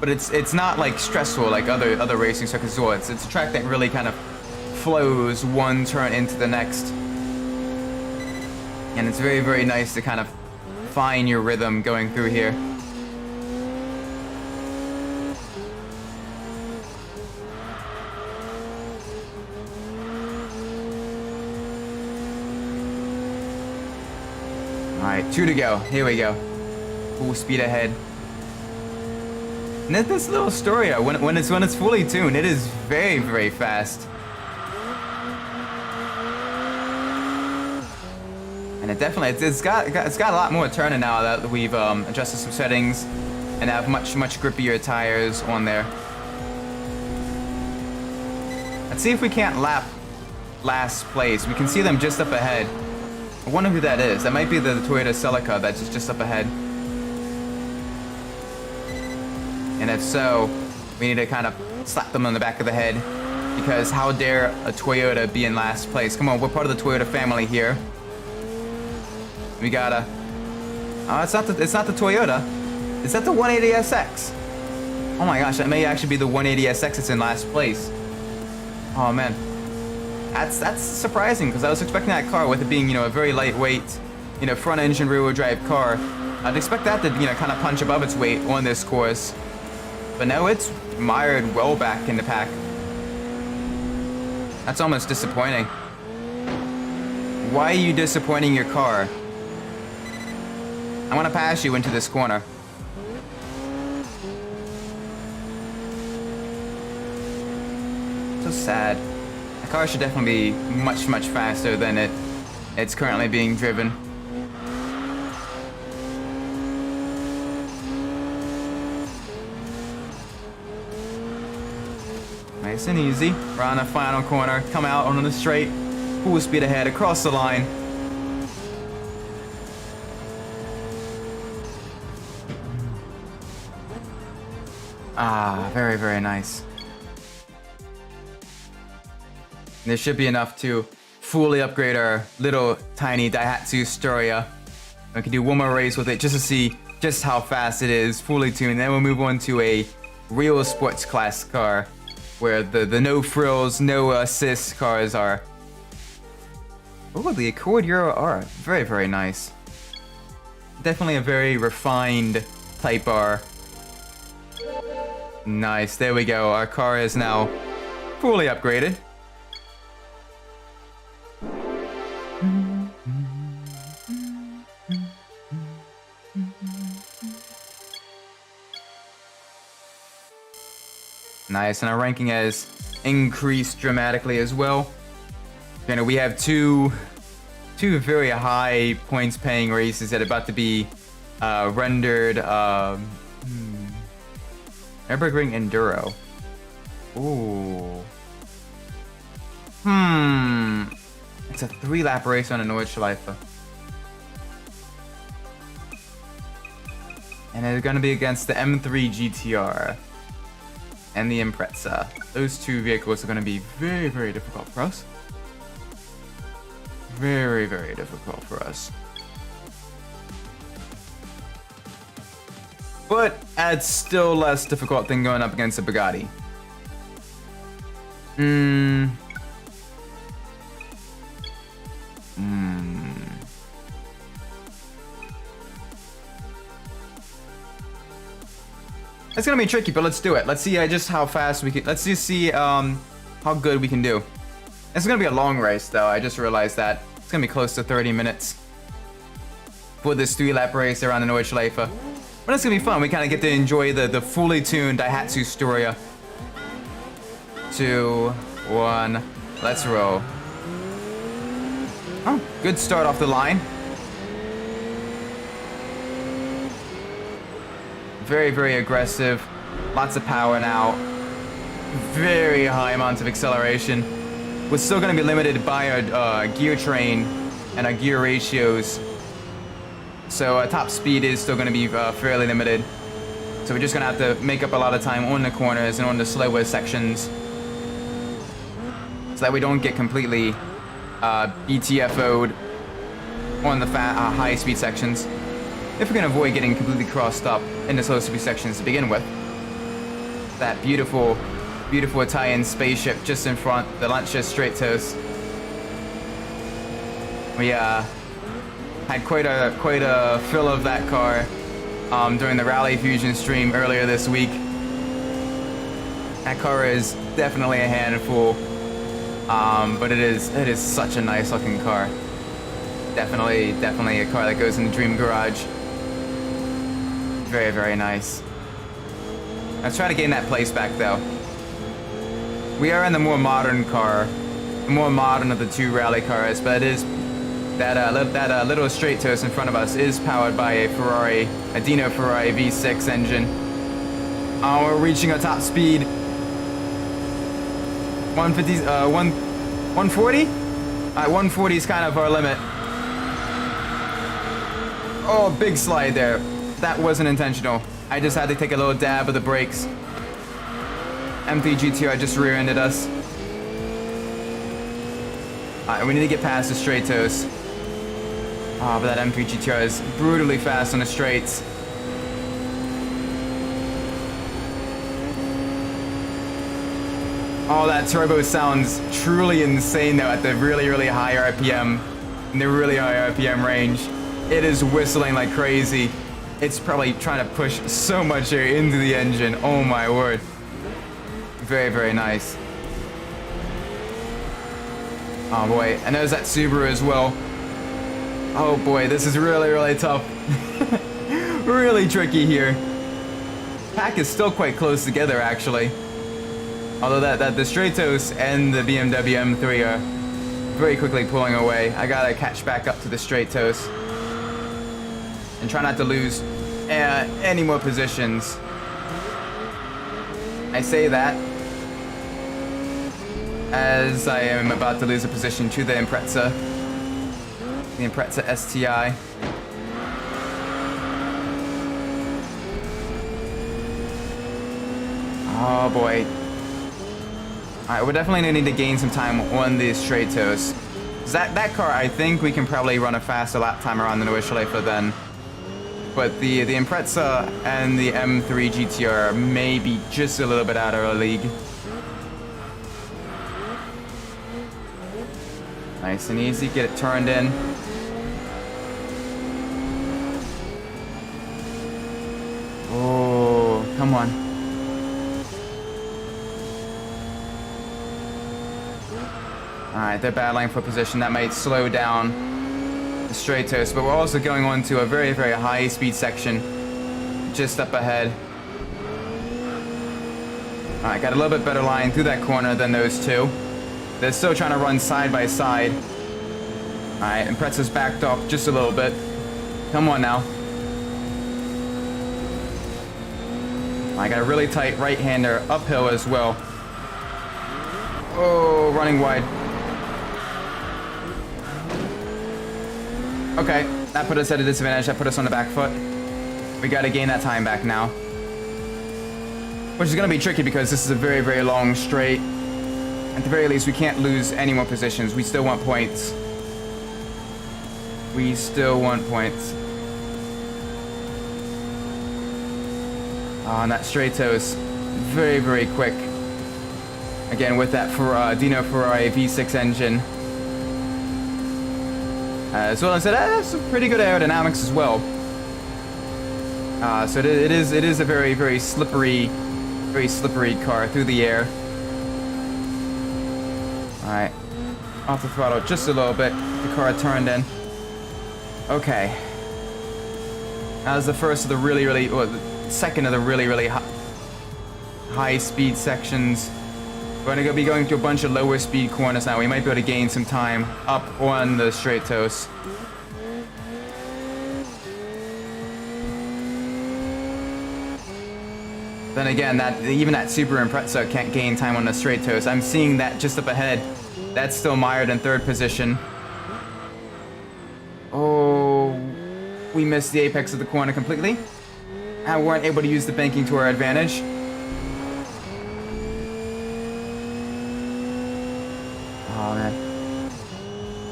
S1: But it's not like stressful like other racing circuits as well. It's a track that really kind of flows one turn into the next. And it's very, very nice to kind of find your rhythm going through here. Alright, 2 to go. Here we go. Full speed ahead. And this little Storia, when it's fully tuned, it is very, very fast. And it definitely, it's got a lot more turning now that we've adjusted some settings and have much grippier tires on there. Let's see if we can't lap last place. We can see them just up ahead. I wonder who that is. That might be the Toyota Celica that's just up ahead. And if so, we need to kind of slap them on the back of the head, because how dare a Toyota be in last place? Come on, we're part of the Toyota family here. We gotta... Oh, it's not the Toyota. Is that the 180SX? Oh my gosh, that may actually be the 180SX that's in last place. Oh man. That's surprising, because I was expecting that car, with it being, you know, a very lightweight, you know, front engine rear wheel drive car. I'd expect that to, you know, kind of punch above its weight on this course. But no, it's mired well back in the pack. That's almost disappointing. Why are you disappointing your car? I want to pass you into this corner. So sad. The car should definitely be much faster than it's currently being driven. Nice and easy. Around the final corner. Come out on the straight. Full speed ahead across the line. Ah, very, very nice. This should be enough to fully upgrade our little tiny Daihatsu Storia. We can do one more race with it just to see just how fast it is, fully tuned. Then we'll move on to a real sports class car, where the no frills, no assist cars are. Oh, the Accord Euro R. Very, very nice. Definitely a very refined Type R. Nice, there we go. Our car is now fully upgraded. Nice, and our ranking has increased dramatically as well. You know, we have two very high points paying races that are about to be rendered. Nürburgring Enduro. Ooh. It's a 3-lap race on a Nordschleife. And it's going to be against the M3 GTR and the Impreza. Those two vehicles are going to be very, very difficult for us. Very, very difficult for us. But it's still less difficult than going up against a Bugatti. It's gonna be tricky, but let's do it. Let's see just how fast we can. Let's just see how good we can do. It's gonna be a long race, though. I just realized that it's gonna be close to 30 minutes for this 3-lap race around the Nordschleife. But it's gonna be fun. We kind of get to enjoy the fully tuned Daihatsu Storia. 2, 1, let's roll. Oh, good start off the line. Very, very aggressive. Lots of power now. Very high amounts of acceleration. We're still going to be limited by our gear train and our gear ratios. So top speed is still going to be fairly limited. So we're just going to have to make up a lot of time on the corners and on the slower sections, so that we don't get completely BTFO'd on the high speed sections. If we can avoid getting completely crossed up in the slow speed sections to begin with. That beautiful, beautiful Italian spaceship just in front, the Lancia Straight Toast. We had quite a fill of that car during the Rally Fusion stream earlier this week. That car is definitely a handful, but it is such a nice looking car. Definitely a car that goes in the dream garage. Very, very nice. Let's try to gain that place back, though. We are in the more modern car, the more modern of the two rally cars, but it is that little straight toast in front of us is powered by a Dino Ferrari V6 engine. We're reaching our top speed. 140? Alright, 140 is kind of our limit. Oh, big slide there. That wasn't intentional. I just had to take a little dab of the brakes. M3 GTR just rear-ended us. Alright, we need to get past the straight toast. Oh, but that M3 GTR is brutally fast on the straights. Oh, that turbo sounds truly insane though at the really, really high RPM. In the really high RPM range. It is whistling like crazy. It's probably trying to push so much air into the engine. Oh my word. Very, very nice. Oh boy, and there's that Subaru as well. Oh boy, this is really, really tough. Really tricky here. Pack is still quite close together actually. Although the Stratos and the BMW M3 are very quickly pulling away. I gotta catch back up to the Stratos. And try not to lose any more positions. I say that as I am about to lose a position to the Impreza. The Impreza STI. Oh boy. Alright, we're definitely need to gain some time on these Stratos. That car, I think we can probably run a faster lap time around the Nordschleife then. But the Impreza and the M3 GTR may be just a little bit out of our league. Nice and easy, get it turned in. Oh, come on. Alright, they're battling for position. That might slow down the Stratos, but we're also going on to a very, very high speed section just up ahead. Alright, got a little bit better line through that corner than those two. They're still trying to run side by side. Alright, Impreza's backed off just a little bit. Come on now. I got a really tight right-hander uphill as well. Oh, running wide. Okay, that put us at a disadvantage. That put us on the back foot. We gotta gain that time back now. Which is gonna be tricky because this is a very, very long straight. At the very least, we can't lose any more positions. We still want points. We still want points. And that Stratos, very, very quick. Again, with that Dino Ferrari V6 engine. As well as that, some pretty good aerodynamics as well. So it is a very slippery car through the air. All right, off the throttle just a little bit. The car turned in. Okay. That was the first of the or the second of the really high speed sections. We're gonna be going to a bunch of lower speed corners now. We might be able to gain some time up on the straight toes. Then again, even that Super Impreza can't gain time on the straight toes. I'm seeing that just up ahead. That's still mired in third position. Oh, we missed the apex of the corner completely. And we weren't able to use the banking to our advantage. Oh man.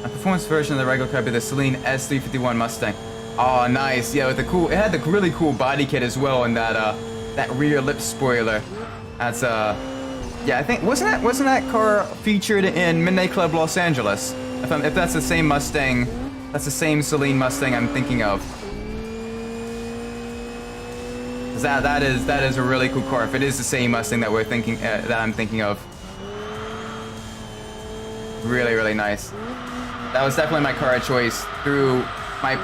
S1: A performance version of the regular car would be the Celine S351 Mustang. Oh nice, yeah, with the cool, it had the really cool body kit as well, and that rear lip spoiler. That's yeah, I think wasn't that car featured in Midnight Club Los Angeles? If that's the same Mustang, that's the same Celine Mustang I'm thinking of. 'Cause that is a really cool car. If it is the same Mustang that I'm thinking of. Really nice. That was definitely my car of choice through my.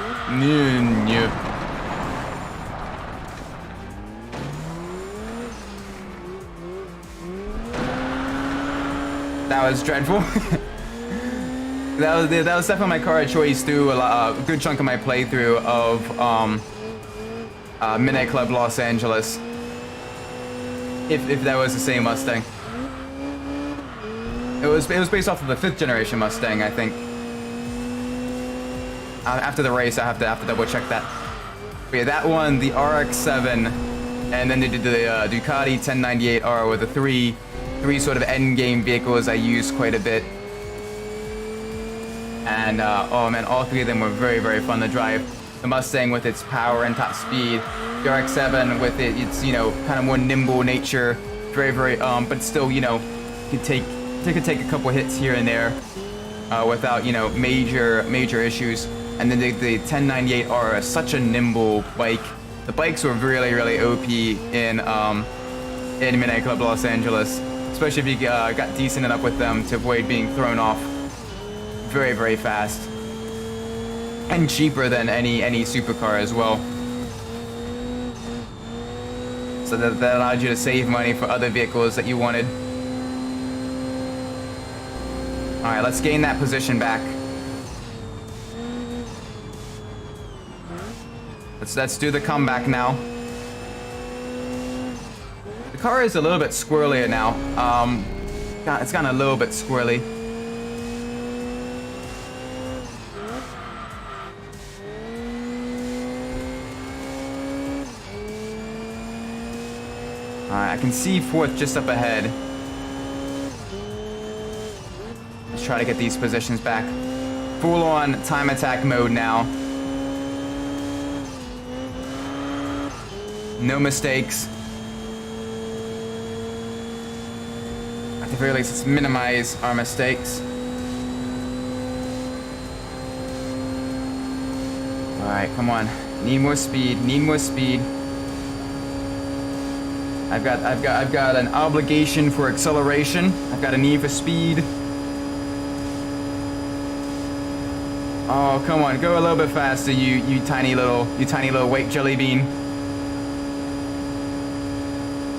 S1: That was dreadful. that was definitely my car of choice through a good chunk of my playthrough of Midnight Club Los Angeles. If that was the same Mustang. It was based off of the 5th generation Mustang, I think. After the race, I have to double check that. But yeah, that one, the RX-7, and then they did the Ducati 1098R with the three sort of end game vehicles I used quite a bit. And oh man, all three of them were very fun to drive. The Mustang with its power and top speed, the RX-7 with its kind of more nimble nature, very but still could take a couple hits here and there without major issues. And then the 1098R is such a nimble bike. The bikes were really OP in Midnight Club Los Angeles, especially if you got decent enough with them to avoid being thrown off. Very fast and cheaper than any supercar as well. So that allowed you to save money for other vehicles that you wanted. All right, let's gain that position back. Let's do the comeback now. The car is a little bit squirrelier now. It's gotten a little bit squirrely. All right, I can see 4th just up ahead. Let's try to get these positions back. Full on time attack mode now. No mistakes. At the very least, let's minimize our mistakes. All right, come on. Need more speed. I've got an obligation for acceleration. I've got a need for speed. Oh, come on, go a little bit faster, you tiny little white jelly bean.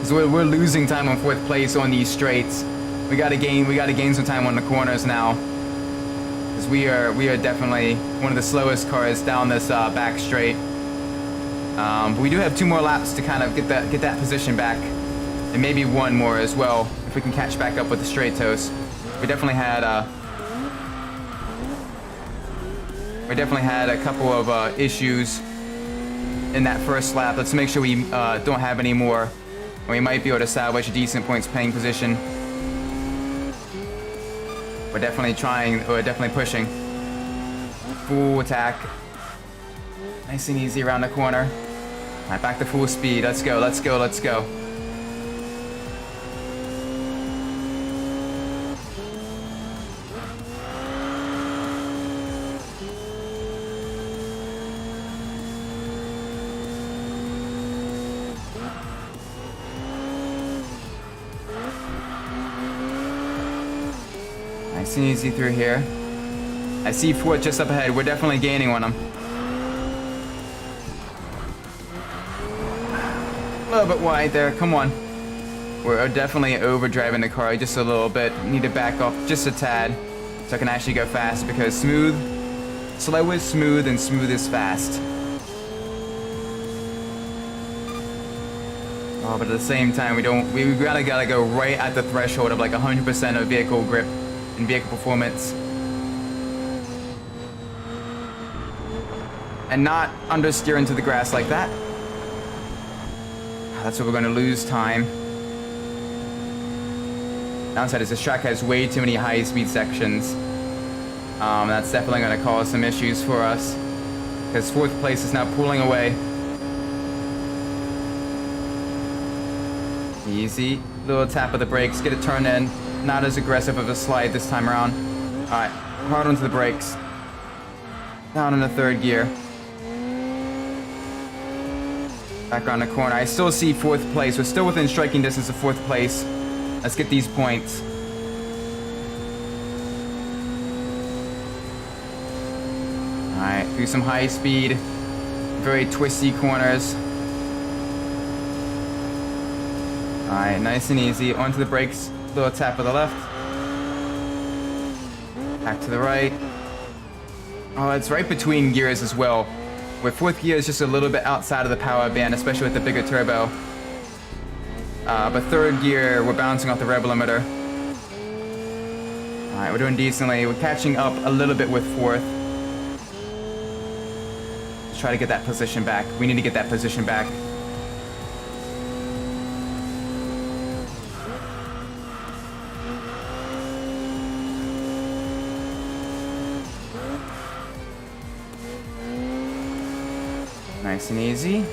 S1: So we're losing time on 4th place on these straights. We gotta gain some time on the corners now, because we are definitely one of the slowest cars down this back straight. But we do have 2 more laps to kind of get that position back, and maybe 1 more as well if we can catch back up with the straight toes. We definitely had a couple of issues in that first lap. Let's make sure we don't have any more. We might be able to salvage a decent points paying position. We're definitely pushing. Full attack. Nice and easy around the corner. All right, back to full speed. Let's go. Nice and easy through here. I see foot just up ahead. We're definitely gaining on them. A little bit wide there. Come on. We're definitely overdriving the car just a little bit. Need to back off just a tad so I can actually go fast, because slow is smooth and smooth is fast. Oh, but at the same time, we gotta go right at the threshold of like 100% of vehicle grip and vehicle performance. And not understeer into the grass like that. That's where we're gonna lose time. Downside is this track has way too many high-speed sections. That's definitely going to cause some issues for us, because 4th place is now pulling away. Easy. Little tap of the brakes. Get it turned in. Not as aggressive of a slide this time around. Alright. Hard onto the brakes. Down in the 3rd gear. Back around the corner. I still see 4th place. We're still within striking distance of 4th place. Let's get these points. Alright, through some high speed, very twisty corners. Alright, nice and easy. Onto the brakes, little tap of the left. Back to the right. Oh, it's right between gears as well. Where 4th gear is just a little bit outside of the power band, especially with the bigger turbo. But 3rd gear, we're bouncing off the rev limiter. Alright, we're doing decently. We're catching up a little bit with 4th. Let's try to get that position back. We need to get that position back. Nice and easy.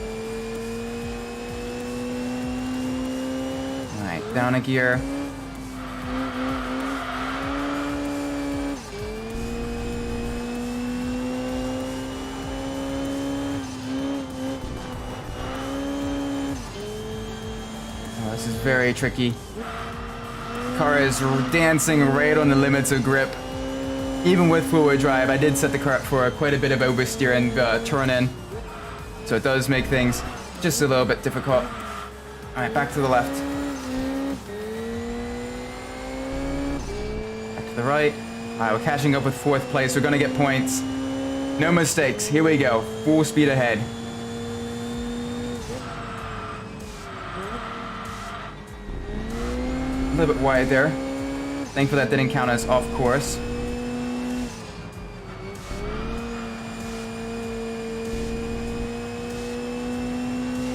S1: Alright, down a gear. Oh, this is very tricky. The car is dancing right on the limits of grip. Even with four-wheel drive, I did set the car up for quite a bit of oversteer and turn in. So it does make things just a little bit difficult. Alright, back to the left. Back to the right. Alright, we're catching up with 4th place. We're going to get points. No mistakes. Here we go. Full speed ahead. A little bit wide there. Thankfully that didn't count as off course.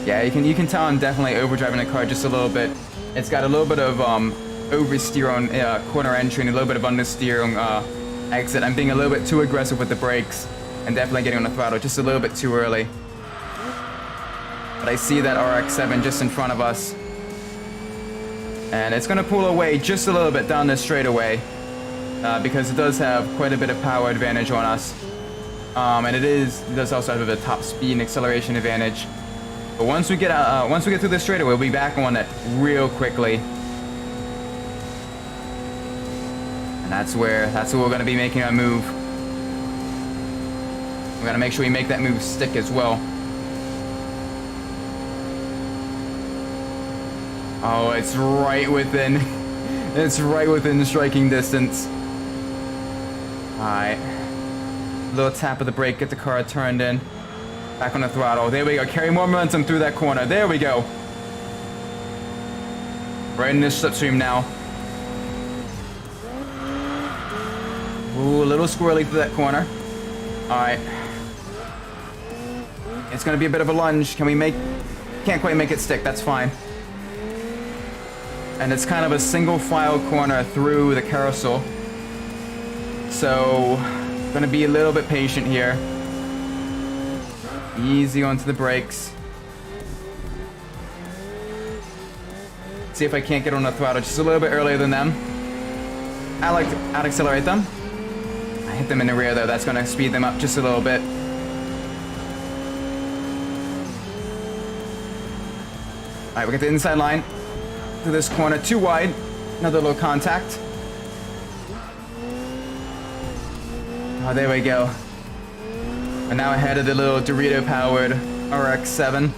S1: Yeah, you can tell I'm definitely overdriving the car just a little bit. It's got a little bit of oversteer on corner entry and a little bit of understeer on exit. I'm being a little bit too aggressive with the brakes and definitely getting on the throttle just a little bit too early. But I see that RX-7 just in front of us. And it's going to pull away just a little bit down this straightaway because it does have quite a bit of power advantage on us. And it does also have a top speed and acceleration advantage. But once we get through this straightaway, we'll be back on it real quickly. And that's where we're going to be making our move. We're going to make sure we make that move stick as well. Oh, it's right within striking distance. Alright. Little tap of the brake, get the car turned in. Back on the throttle. There we go. Carry more momentum through that corner. There we go. Right in this slipstream now. Ooh, a little squirrely through that corner. Alright. It's going to be a bit of a lunge. Can't quite make it stick. That's fine. And it's kind of a single file corner through the carousel. So, going to be a little bit patient here. Easy onto the brakes. See if I can't get on the throttle just a little bit earlier than them. I like to out-accelerate them. I hit them in the rear though. That's going to speed them up just a little bit. Alright, we got the inside line. Through this corner, too wide. Another little contact. Oh, there we go. We're now ahead of the little Dorito-powered RX-7.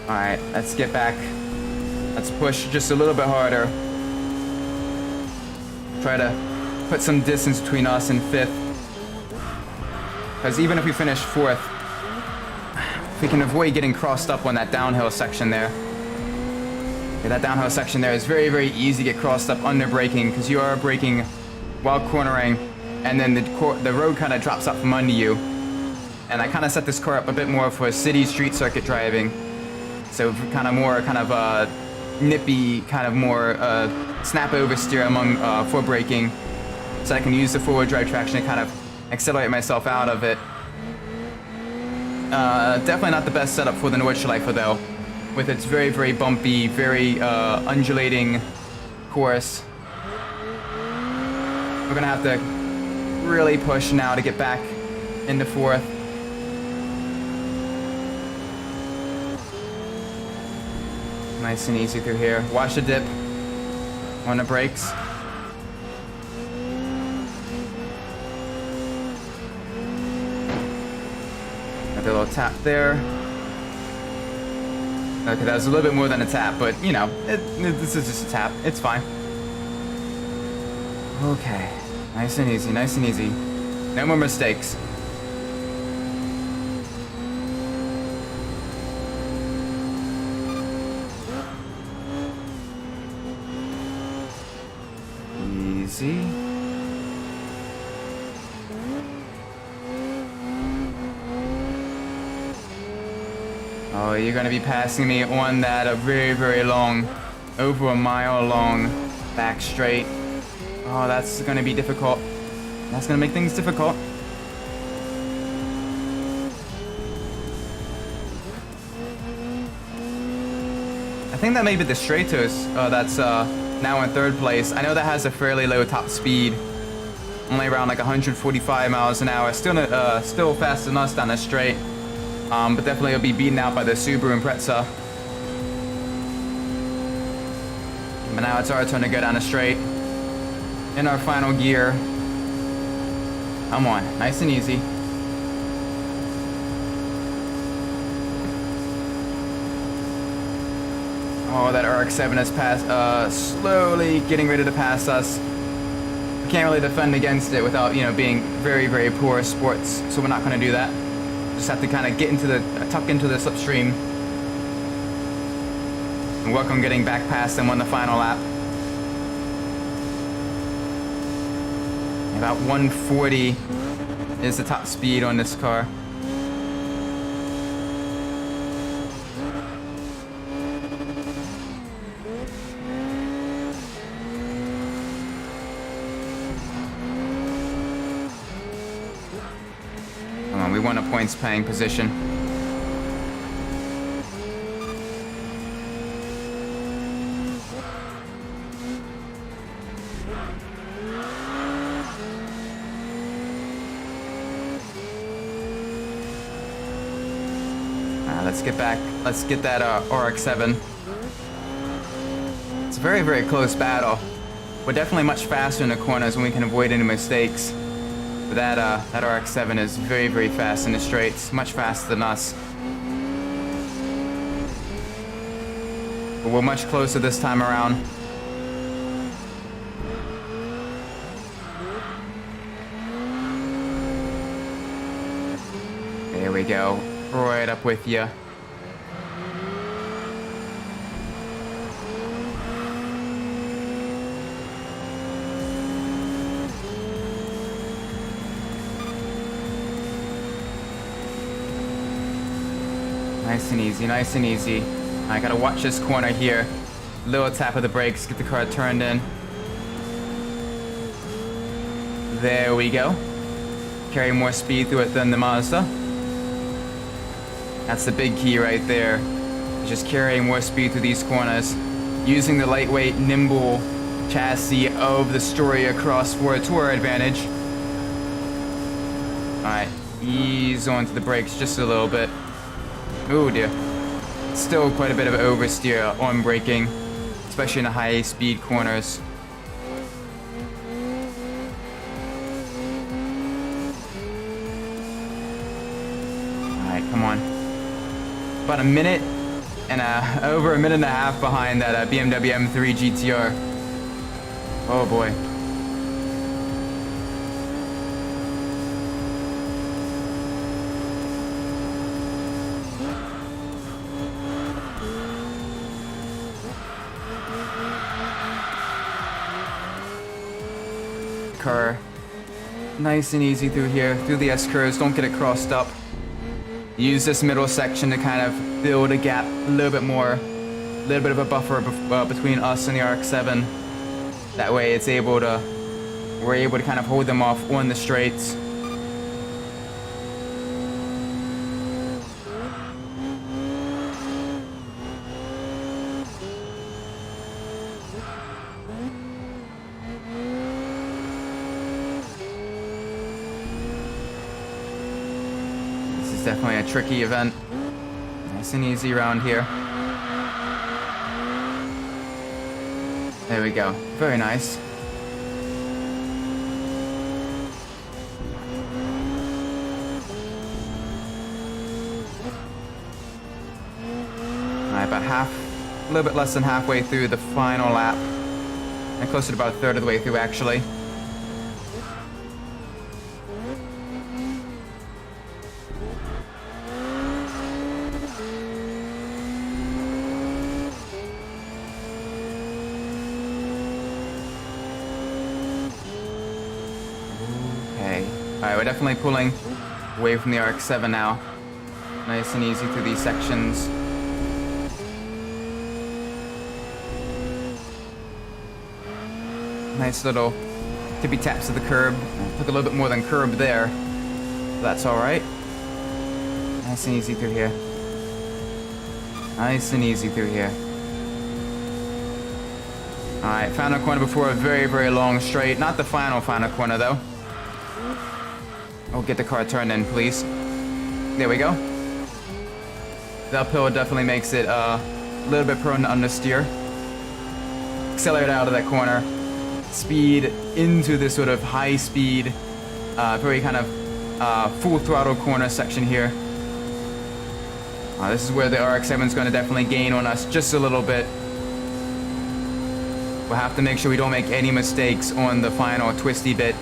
S1: Alright, let's get back. Let's push just a little bit harder. Try to put some distance between us and 5th. Because even if we finish 4th, we can avoid getting crossed up on that downhill section there. Yeah, that downhill section there is very, very easy to get crossed up under braking because you are braking while cornering, and then the road kind of drops up from under you. And I kind of set this car up a bit more for city street circuit driving. So kind of more nippy, kind of more snap oversteer among for braking. So I can use the forward drive traction to kind of accelerate myself out of it. Definitely not the best setup for the Nordschleife though, with its very, very bumpy, very undulating course. We're gonna have to really push now to get back into 4th. Nice and easy through here. Watch the dip on the brakes. Got a little tap there. Okay, that was a little bit more than a tap, but you know, this is just a tap. It's fine. Okay, nice and easy, nice and easy. No more mistakes. Easy. Oh, you're gonna be passing me on that a very, very long, over a mile long back straight. Oh, that's gonna be difficult. That's gonna make things difficult. I think that may be the Stratos that's now in 3rd place. I know that has a fairly low top speed, only around like 145 miles an hour. Still faster than us down the straight, but definitely it'll be beaten out by the Subaru Impreza. But now it's our turn to go down the straight in our final gear. Come on, nice and easy. Oh, that RX-7 is slowly getting ready to pass us. We can't really defend against it without, you know, being very, very poor sports, so we're not going to do that. Just have to kind of tuck into the slipstream and work on getting back past them on the final lap. About 140 is the top speed on this car. Come on, we want a points paying position. Let's get back. Let's get that RX-7. It's a very, very close battle. We're definitely much faster in the corners when we can avoid any mistakes. But that RX-7 is very, very fast in the straights, much faster than us. But we're much closer this time around. There we go. Right up with you. Nice and easy, nice and easy. I gotta watch this corner here. Little tap of the brakes, get the car turned in. There we go. Carry more speed through it than the Mazda. That's the big key right there. Just carrying more speed through these corners. Using the lightweight, nimble chassis of the Storia X4 for a tour advantage. Alright, ease onto the brakes just a little bit. Oh dear. Still quite a bit of oversteer on braking, especially in the high speed corners. about a minute and over a minute and a half behind that BMW M3 GTR. Oh boy. Car nice and easy through here, through the S-curves, don't get it crossed up. Use this middle section to kind of build a gap a little bit more, a little bit of a buffer between us and the RX-7. That way we're able to kind of hold them off on the straights. Definitely a tricky event. Nice and easy around here. There we go. Very nice. Alright, about a little bit less than halfway through the final lap. And closer to about a third of the way through, actually. Alright, we're definitely pulling away from the RX-7 now. Nice and easy through these sections. Nice little tippy taps to the curb. Took a little bit more than curb there. But that's alright. Nice and easy through here. Nice and easy through here. Alright, final corner before a very, very long straight. Not the final corner though. Oh, get the car turned in, please. There we go. The uphill definitely makes it a little bit prone to understeer. Accelerate out of that corner. Speed into this sort of high speed, very kind of full throttle corner section here. This is where the RX-7 is going to definitely gain on us just a little bit. We'll have to make sure we don't make any mistakes on the final twisty bit,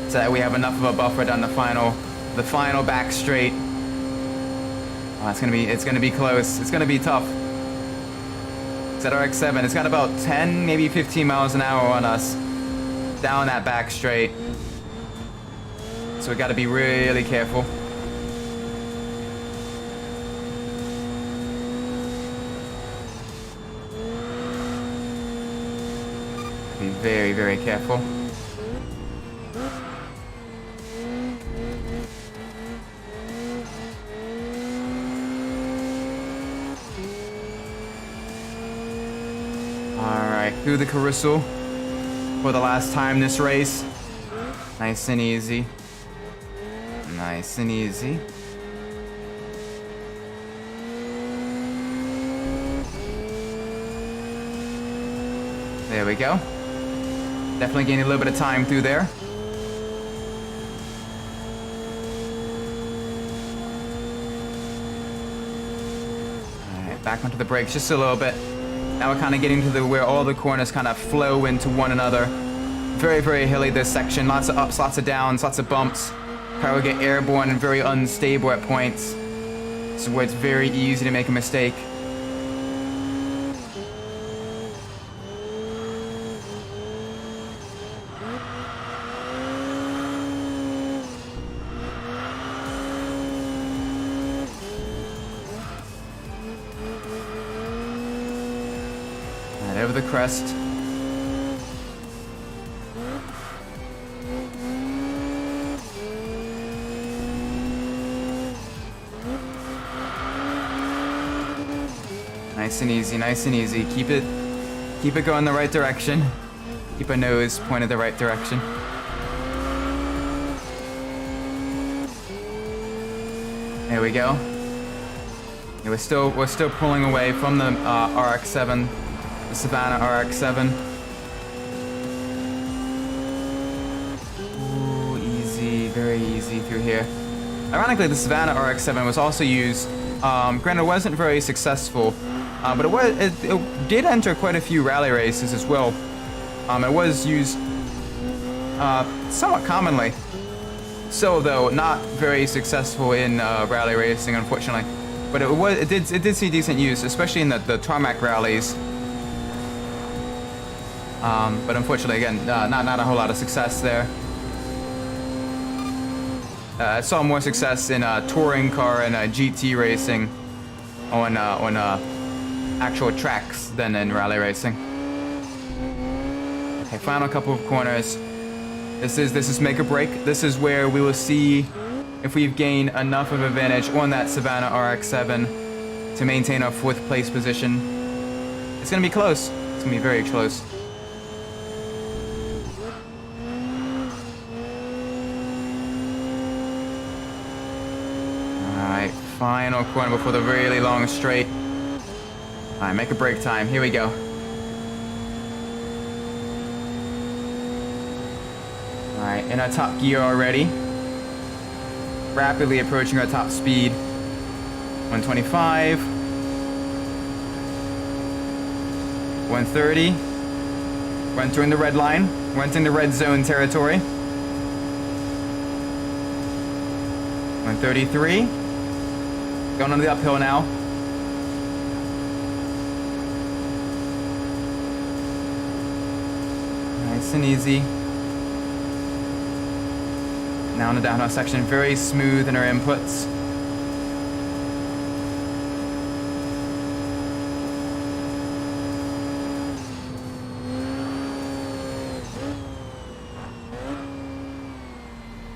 S1: so that we have enough of a buffer down the final back straight. Oh, it's gonna be close. It's gonna be tough. It's that RX-7. It's got about 10, maybe 15 miles an hour on us down that back straight. So we got to be really careful. Be very, very careful. Through the carousel for the last time this race. Nice and easy. Nice and easy. There we go. Definitely gaining a little bit of time through there. Alright, back onto the brakes just a little bit. Now we're kind of getting to where all the corners kind of flow into one another. Very, very hilly this section. Lots of ups, lots of downs, lots of bumps. Car will get airborne and very unstable at points. So where it's very easy to make a mistake. Over the crest. Nice and easy, nice and easy. Keep it going the right direction. Keep a nose pointed the right direction. There we go. Yeah, we're still pulling away from the RX-7. The Savannah RX-7. Ooh, easy, very easy through here. Ironically, the Savannah RX-7 was also used Granted, it wasn't very successful, but it did enter quite a few rally races as well. It was used somewhat commonly. So, though, not very successful in rally racing, unfortunately. But it did see decent use, especially in the tarmac rallies. But unfortunately, again, not a whole lot of success there. I saw more success in touring car and GT racing on actual tracks than in rally racing. Okay, final couple of corners. This is make or break. This is where we will see if we've gained enough of advantage on that Savannah RX-7 to maintain our 4th place position. It's gonna be close. It's gonna be very close. Alright, final corner before the really long straight. Alright, make a break time. Here we go. Alright, in our top gear already. Rapidly approaching our top speed. 125. 130. We're entering the red line. We're entering the red zone territory. 133. Going on the uphill now. Nice and easy. Now in the downhill section, very smooth in our inputs.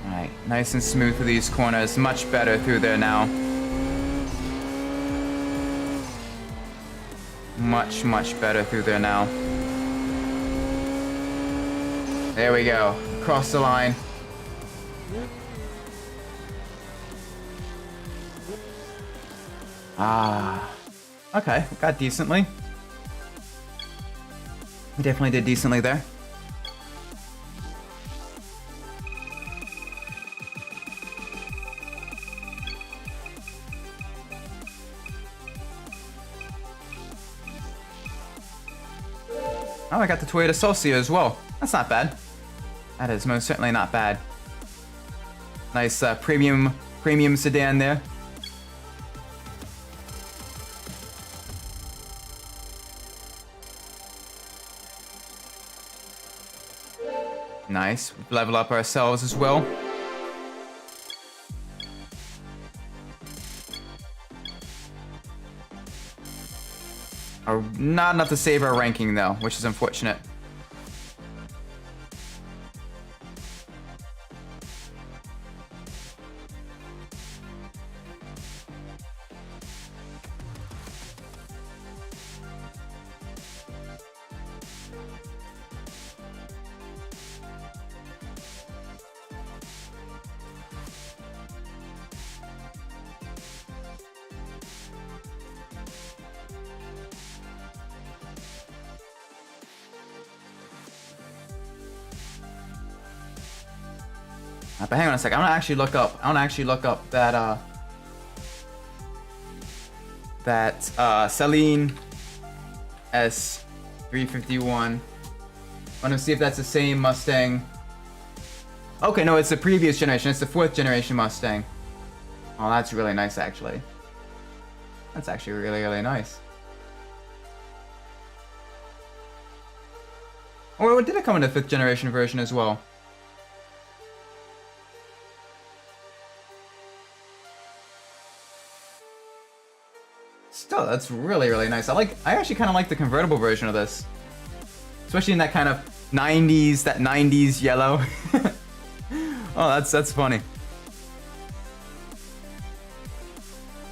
S1: Alright, nice and smooth through these corners, much better through there now. Much better through there now. There we go, across the line. Okay, got decently. We definitely did decently there. Oh, I got the Toyota Celsia as well. That's not bad. That is most certainly not bad. Nice premium sedan there. Nice. Level up ourselves as well. Not enough to save our ranking though, which is unfortunate. But hang on a second. I want to actually look up that Celine S351. I want to see if that's the same Mustang. Okay, no, it's the previous generation. It's the 4th generation Mustang. Oh, that's really nice, actually. That's actually really nice. Or did it come in the 5th generation version as well? Still, that's really nice. I actually kind of like the convertible version of this, especially in that kind of 90s yellow. Oh, that's funny.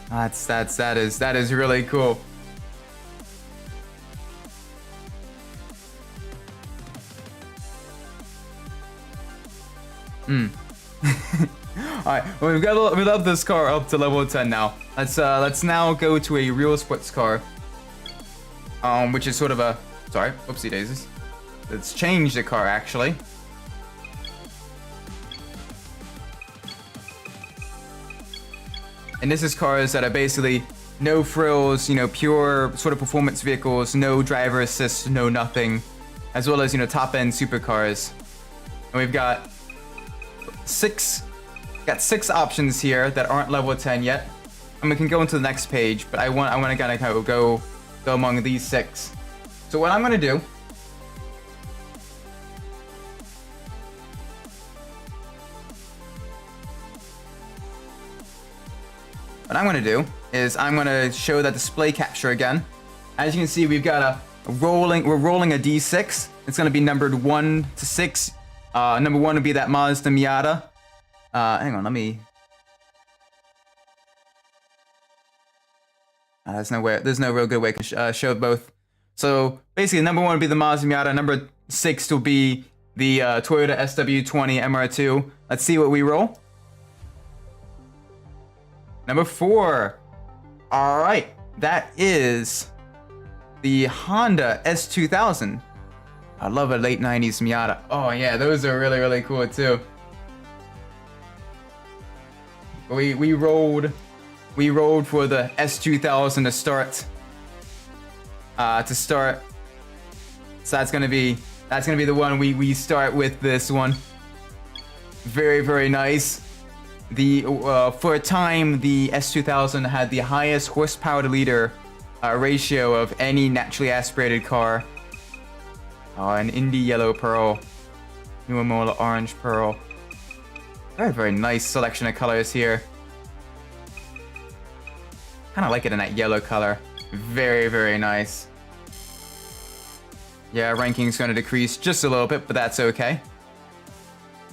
S1: That is really cool. Alright, well, we love this car up to level 10 now. Let's now go to a real sports car. Which is sort of a... Sorry, oopsie daisies. Let's change the car, actually. And this is cars that are basically no frills, you know, pure sort of performance vehicles, no driver assist, no nothing, as well as, you know, top-end supercars. And we've got six options here that aren't level 10 yet. And we can go into the next page, but I want to kind of go among these 6. So what I'm going to do is I'm going to show that display capture again. As you can see, we've got we're rolling a D6. It's going to be numbered 1 to 6. Number 1 would be that Mazda Miata. Hang on, let me... there's no real good way to show both. So basically, number 1 would be the Mazda Miata. Number 6 will be the Toyota SW20 MR2. Let's see what we roll. Number 4. All right, that is the Honda S2000. I love a late 90s Miata. Oh yeah, those are really, really cool too. We rolled for the S2000 to start. So that's gonna be the one we start with. This one. Very, very nice. For a time, the S2000 had the highest horsepower to liter ratio of any naturally aspirated car. An Indy Yellow Pearl, Nuamola Orange Pearl. Very, very nice selection of colors here. Kind of like it in that yellow color. Very, very nice. Yeah, ranking's going to decrease just a little bit, but that's okay.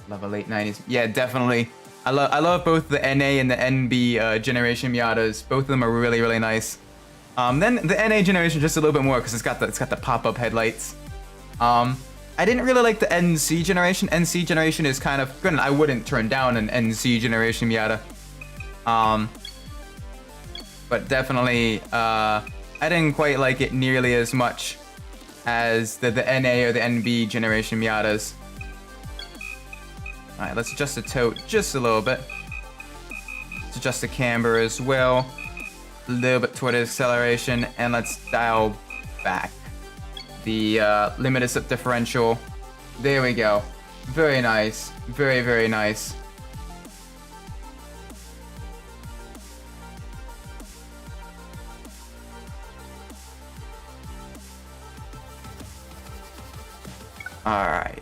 S1: Love a late 90s. Yeah, definitely. I love both the NA and the NB generation Miatas. Both of them are really, really nice. Then the NA generation just a little bit more because it's got the pop-up headlights. I didn't really like the NC generation. NC generation is kind of good. I wouldn't turn down an NC generation Miata. But definitely, I didn't quite like it nearly as much as the NA or the NB generation Miatas. Alright, let's adjust the tote just a little bit. Let's adjust the camber as well. A little bit toward the acceleration, and let's dial back the limited slip differential. There we go. Very nice. Very, very nice. Alright.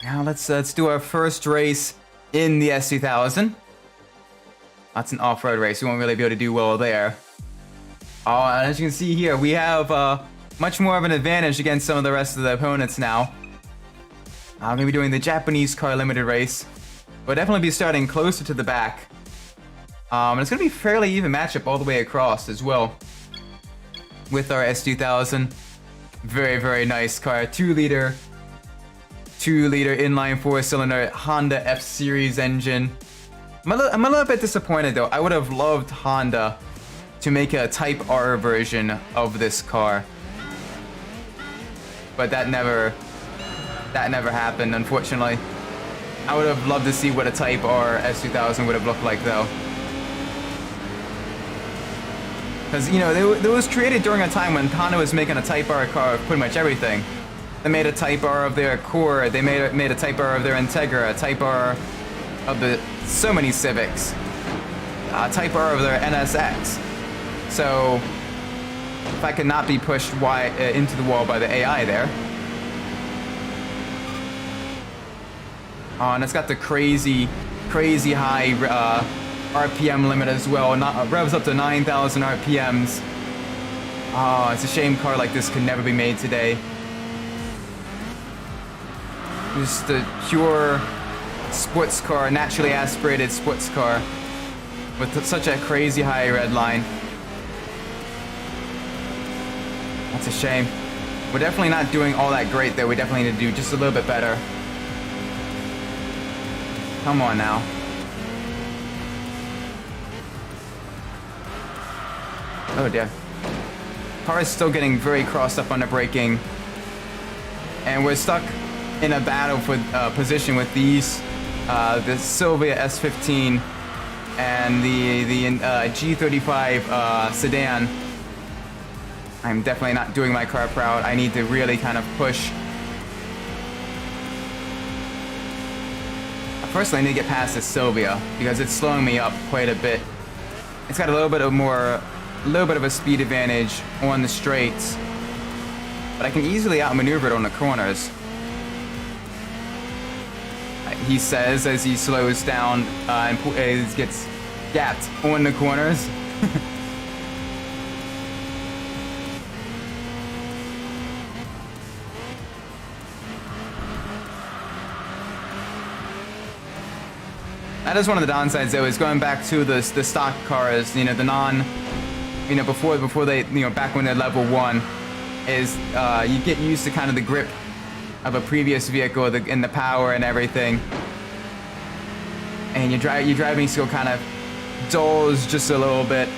S1: Now let's do our first race in the S2000. That's an off-road race. We won't really be able to do well there. Oh, and as you can see here, we have much more of an advantage against some of the rest of the opponents now. I'm gonna be doing the Japanese car limited race. We'll definitely be starting closer to the back. And it's gonna be a fairly even matchup all the way across as well. With our S2000. Very, very nice car. 2-liter inline 4-cylinder Honda F-Series engine. I'm a little bit disappointed though. I would have loved Honda to make a Type R version of this car. But that never happened, unfortunately. I would have loved to see what a Type R S2000 would have looked like though. Because, you know, it was created during a time when Honda was making a Type R car of pretty much everything. They made a Type R of their Accord, they made a Type R of their Integra, a Type R of so many Civics, a Type R of their NSX. So, if I could not be pushed into the wall by the AI there. Oh, and it's got the crazy high RPM limit as well. Revs up to 9,000 RPMs. Oh, it's a shame a car like this could never be made today. Just a pure sports car, naturally aspirated sports car with such a crazy high red line. That's a shame. We're definitely not doing all that great though. We definitely need to do just a little bit better. Come on now. Oh dear. Car is still getting very crossed up on the braking. And we're stuck in a battle for position with the Silvia S15 and the G35 sedan. I'm definitely not doing my car proud. I need to really kind of push. First, I need to get past this Silvia because it's slowing me up quite a bit. It's got a little bit of a speed advantage on the straights, but I can easily outmaneuver it on the corners. He says as he slows down and gets gapped on the corners. That is one of the downsides, though, is going back to the stock cars, you know, the non, you know, before they, you know, back when they're level 1, is you get used to kind of the grip of a previous vehicle and the power and everything, and your driving skill kind of dulls just a little bit.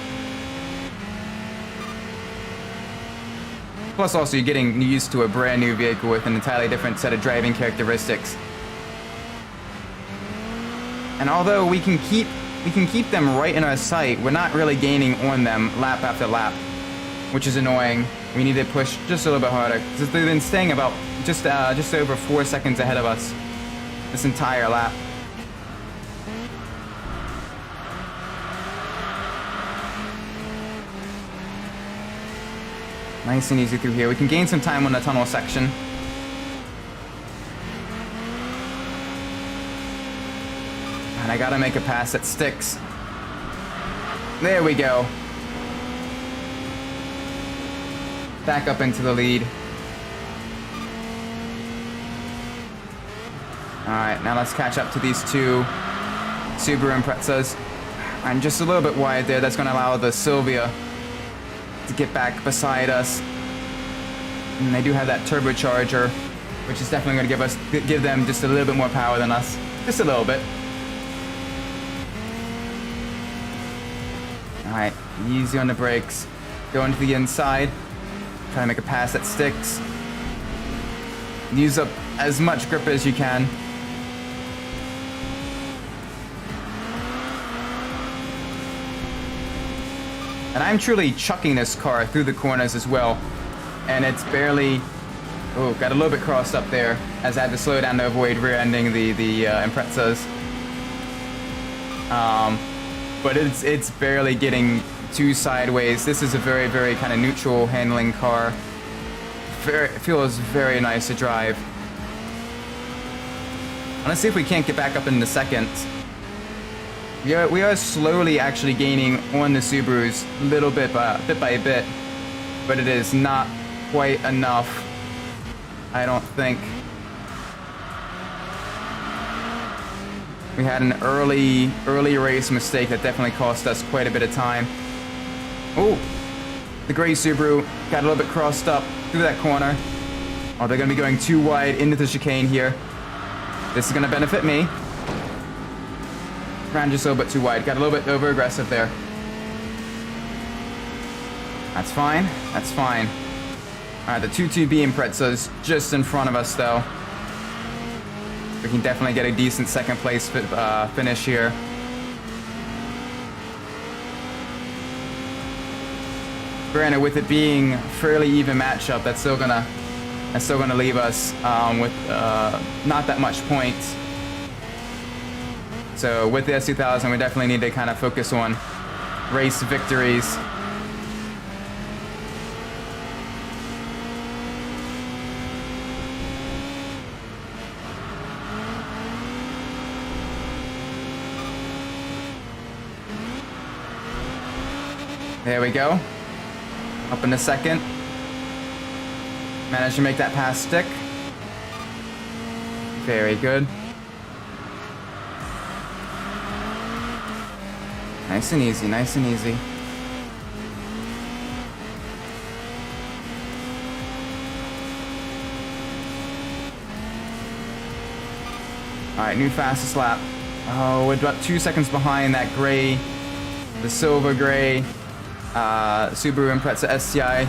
S1: Plus, also, you're getting used to a brand new vehicle with an entirely different set of driving characteristics. And although we can keep them right in our sight, we're not really gaining on them lap after lap, which is annoying. We need to push just a little bit harder because they've been staying about just over 4 seconds ahead of us this entire lap. Nice and easy through here. We can gain some time on the tunnel section. And I gotta make a pass that sticks. There we go. Back up into the lead. Alright, now let's catch up to these two Subaru Imprezas. I'm just a little bit wide there. That's gonna allow the Silvia to get back beside us. And they do have that turbocharger, which is definitely gonna give them just a little bit more power than us. Just a little bit. Alright, easy on the brakes. Go into the inside. Try to make a pass that sticks. Use up as much grip as you can. And I'm truly chucking this car through the corners as well. And it's barely... Oh, got a little bit crossed up there as I had to slow down to avoid rear-ending the Imprezas. But it's barely getting too sideways. This is a very, very kind of neutral handling car. It feels very nice to drive. Let's see if we can't get back up into second. We are slowly actually gaining on the Subarus, little bit by bit, but it is not quite enough, I don't think. We had an early race mistake that definitely cost us quite a bit of time. Oh, the gray Subaru got a little bit crossed up through that corner. Oh, they're going to be going too wide into the chicane here. This is going to benefit me. Ran just a little bit too wide. Got a little bit over aggressive there. That's fine. That's fine. All right, the 2-2B Impreza's just in front of us, though. We can definitely get a decent second place finish here. Granted, with it being fairly even matchup, that's still gonna leave us with not that much points. So with the S2000, we definitely need to kind of focus on race victories. There we go. Up in a second. Managed to make that pass stick. Very good. Nice and easy, nice and easy. Alright, new fastest lap. Oh, we're about 2 seconds behind that gray, the silver gray Subaru Impreza STI.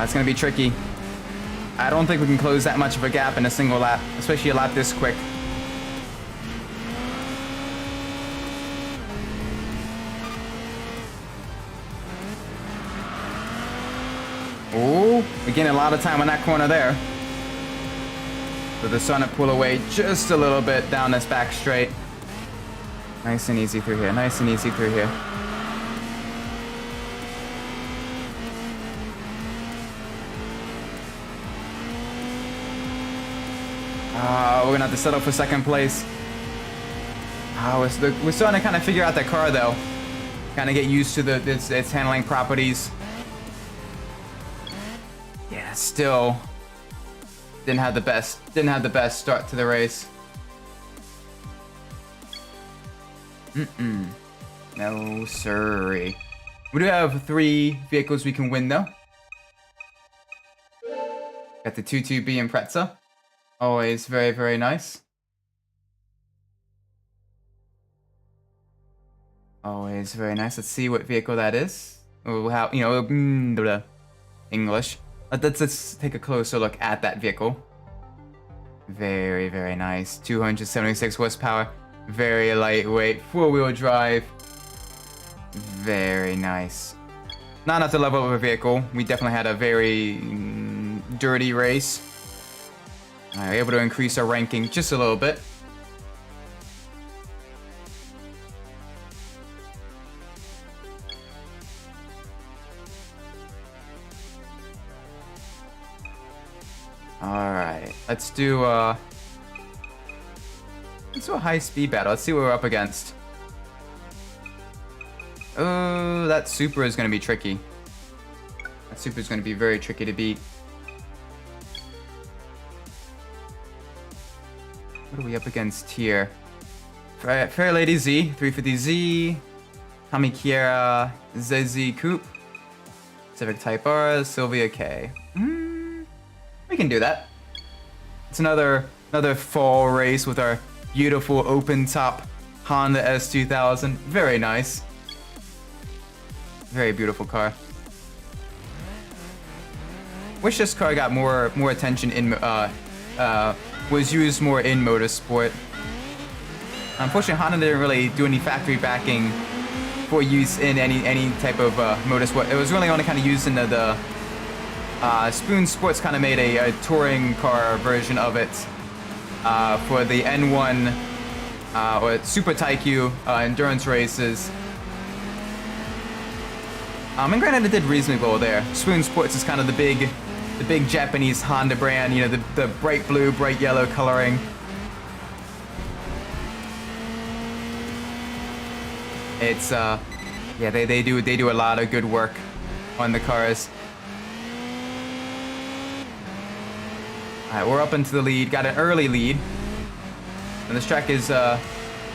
S1: It's going to be tricky. I don't think we can close that much of a gap in a single lap, especially a lap this quick. Getting a lot of time on that corner there. So they're starting to pull away just a little bit down this back straight. Nice and easy through here. Nice and easy through here. We're gonna have to settle for second place. We're starting to kind of figure out that car though. Kind of get used to its handling properties. Yeah, still didn't have the best start to the race. No sirree. We do have 3 vehicles we can win though. Got the 22B and Pretza. Always very, very nice. Always very nice. Let's see what vehicle that is. Oh, how, you know, English. Let's take a closer look at that vehicle. Very, very nice. 276 horsepower. Very lightweight. 4-wheel drive. Very nice. Not at the level of a vehicle. We definitely had a very dirty race. We were able to increase our ranking just a little bit. Alright, let's do a high speed battle. Let's see what we're up against. Oh, that super is going to be tricky. That super is going to be very tricky to beat. What are we up against here? Fair Lady Z, 350Z, Tommy Kiera, ZZ Coupe, Civic Type R, Sylvia K. We can do that. It's another fall race with our beautiful open top Honda S2000. Very nice. Very beautiful car. Wish this car got more attention in was used more in motorsport. Unfortunately, Honda didn't really do any factory backing for use in any type of motorsport. It was really only kind of used in the Spoon Sports kind of made a touring car version of it for the N1 or Super Taikyu endurance races. And granted, it did reasonably well there. Spoon Sports is kind of the big Japanese Honda brand, you know, the bright blue, bright yellow coloring. It's yeah, they do a lot of good work on the cars. Alright, we're up into the lead, got an early lead. And this track is a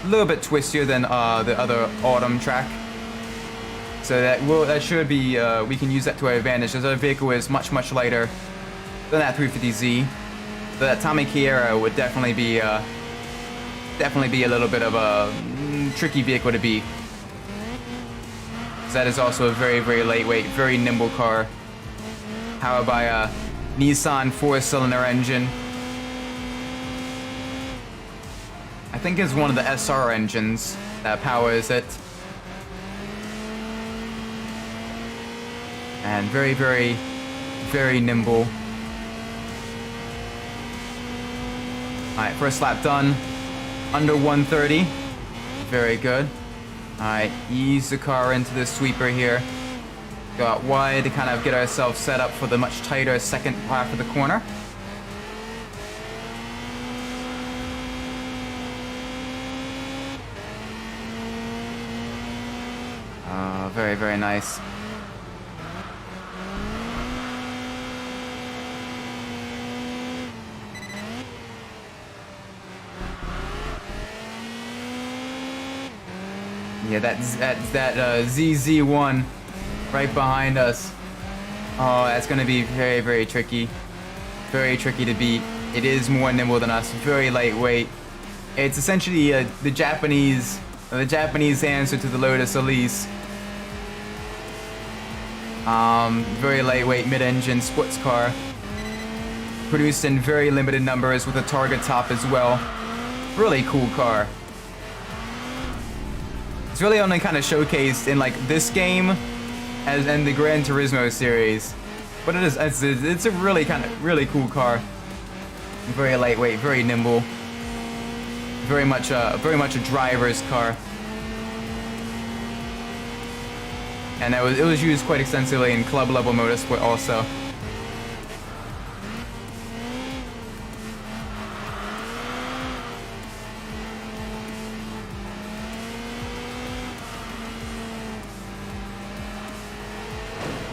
S1: little bit twistier than the other autumn track. So that should be, we can use that to our advantage, as our vehicle is much lighter than that 350Z. So that Tommy Kiera would definitely be a little bit of a tricky vehicle to beat. That is also a very lightweight, very nimble car, powered by a Nissan 4-cylinder engine. I think it's one of the SR engines that powers it. And very nimble. Alright, first lap done. Under 130. Very good. Alright, ease the car into the sweeper here. Go out wide to kind of get ourselves set up for the much tighter second half of the corner. Very nice. Yeah, that ZZ1 right behind us. Oh, that's going to be very tricky. Very tricky to beat. It is more nimble than us. Very lightweight. It's essentially the Japanese answer to the Lotus Elise. Very lightweight mid-engine sports car. Produced in very limited numbers with a target top as well. Really cool car. It's really only kind of showcased in like this game and the Gran Turismo series. But it's a really really cool car. Very lightweight, very nimble. Very much a driver's car. And it was used quite extensively in club level motorsport also.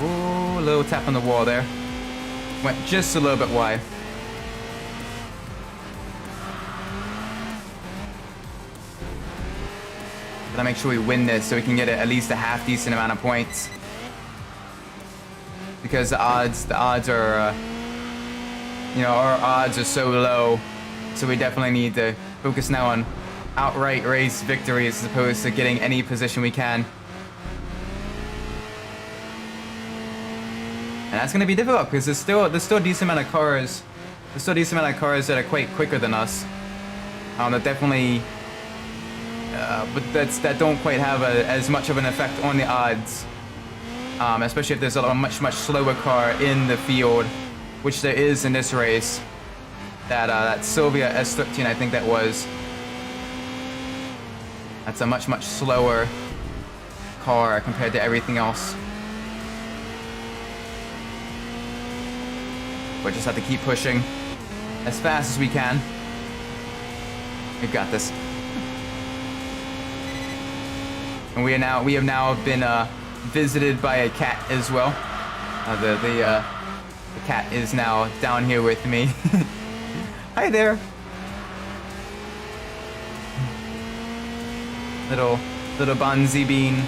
S1: Ooh, a little tap on the wall there. Went just a little bit wide. Gotta make sure we win this so we can get at least a half decent amount of points. Because the odds are, you know, our odds are so low. So we definitely need to focus now on outright race victories as opposed to getting any position we can. And that's going to be difficult because there's still a decent amount of cars. There's still a decent amount of cars that are quite quicker than us. That definitely, but that don't quite have as much of an effect on the odds. Especially if there's a much slower car in the field, which there is in this race. That Silvia S13, I think that was. That's a much slower car compared to everything else. We'll just have to keep pushing as fast as we can. We've got this. And we have now been visited by a cat as well. The cat is now down here with me. Hi there. Little Bonzi Bean.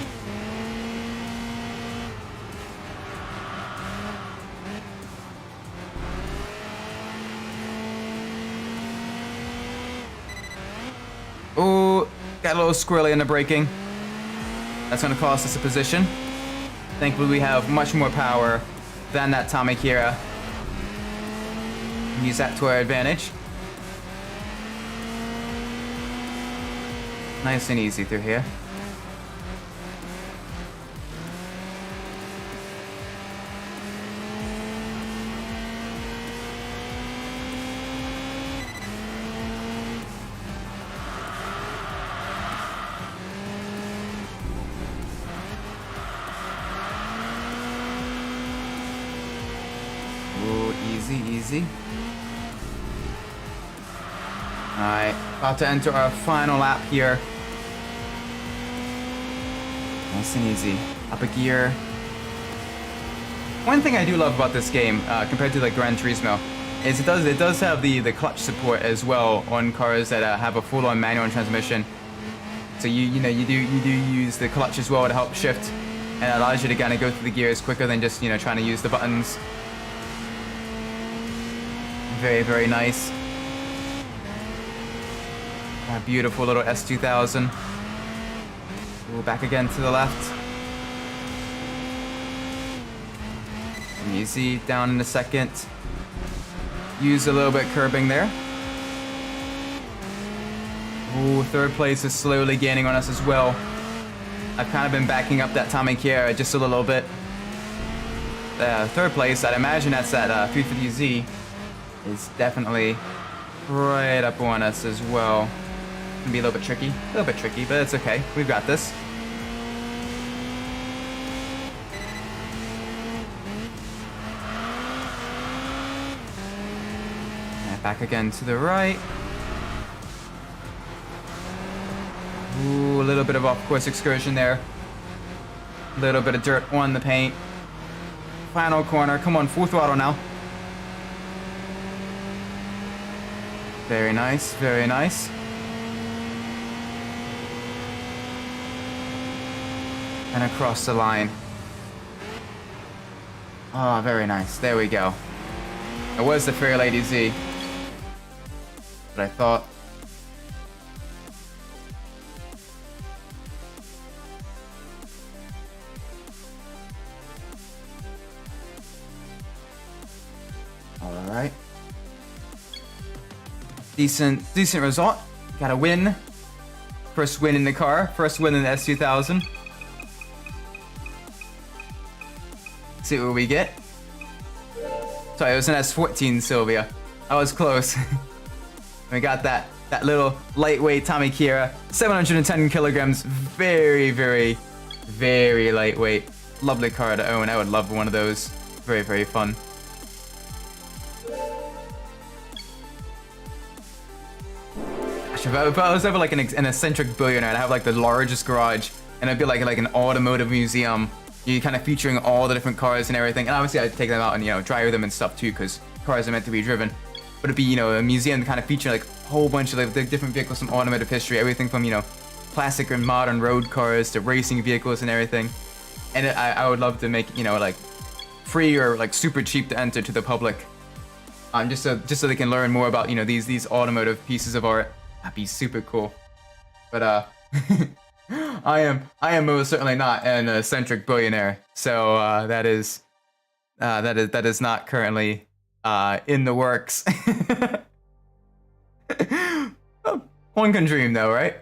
S1: Oh, got a little squirrely in the braking. That's going to cost us a position. Thankfully, we have much more power than that Tommy Kira. Use that to our advantage. Nice and easy through here. Easy. Alright, about to enter our final lap here. Nice and easy. Up a gear. One thing I do love about this game, compared to like Gran Turismo, is it does have the clutch support as well on cars that have a full-on manual transmission. So you do use the clutch as well to help shift, and it allows you to kind of go through the gears quicker than just trying to use the buttons. Very nice. A beautiful little S2000. Ooh, back again to the left. Easy, down in a second. Use a little bit curbing there. Ooh, third place is slowly gaining on us as well. I've kind of been backing up that Tommy Kira just a little bit. Third place, I'd imagine that's that 350Z. Is definitely right up on us as well. Gonna be a little bit tricky, but it's okay. We've got this. And back again to the right. Ooh, a little bit of off-course excursion there. A little bit of dirt on the paint. Final corner. Come on, full throttle now. Very nice, very nice. And across the line. Oh, very nice. There we go. It was the Fair Lady Z. But I thought. All right. Decent result. Got a win. First win in the car. First win in the S2000. See what we get. Sorry, it was an S14, Sylvia. I was close. We got that little lightweight Tommy Kira, 710 kilograms, very, very, very lightweight. Lovely car to own. I would love one of those. Very, very fun. If I was ever like an eccentric billionaire, I'd have like the largest garage, and it'd be like an automotive museum. You kind of featuring all the different cars and everything. And obviously, I'd take them out and drive them and stuff too, because cars are meant to be driven. But it'd be a museum kind of featuring like a whole bunch of like, the different vehicles from automotive history, everything from classic and modern road cars to racing vehicles and everything. And I would love to make like free or like super cheap to enter to the public, just so they can learn more about these automotive pieces of art. That'd be super cool. But I am most certainly not an eccentric billionaire, so that is not currently in the works. Well, one can dream, though, right?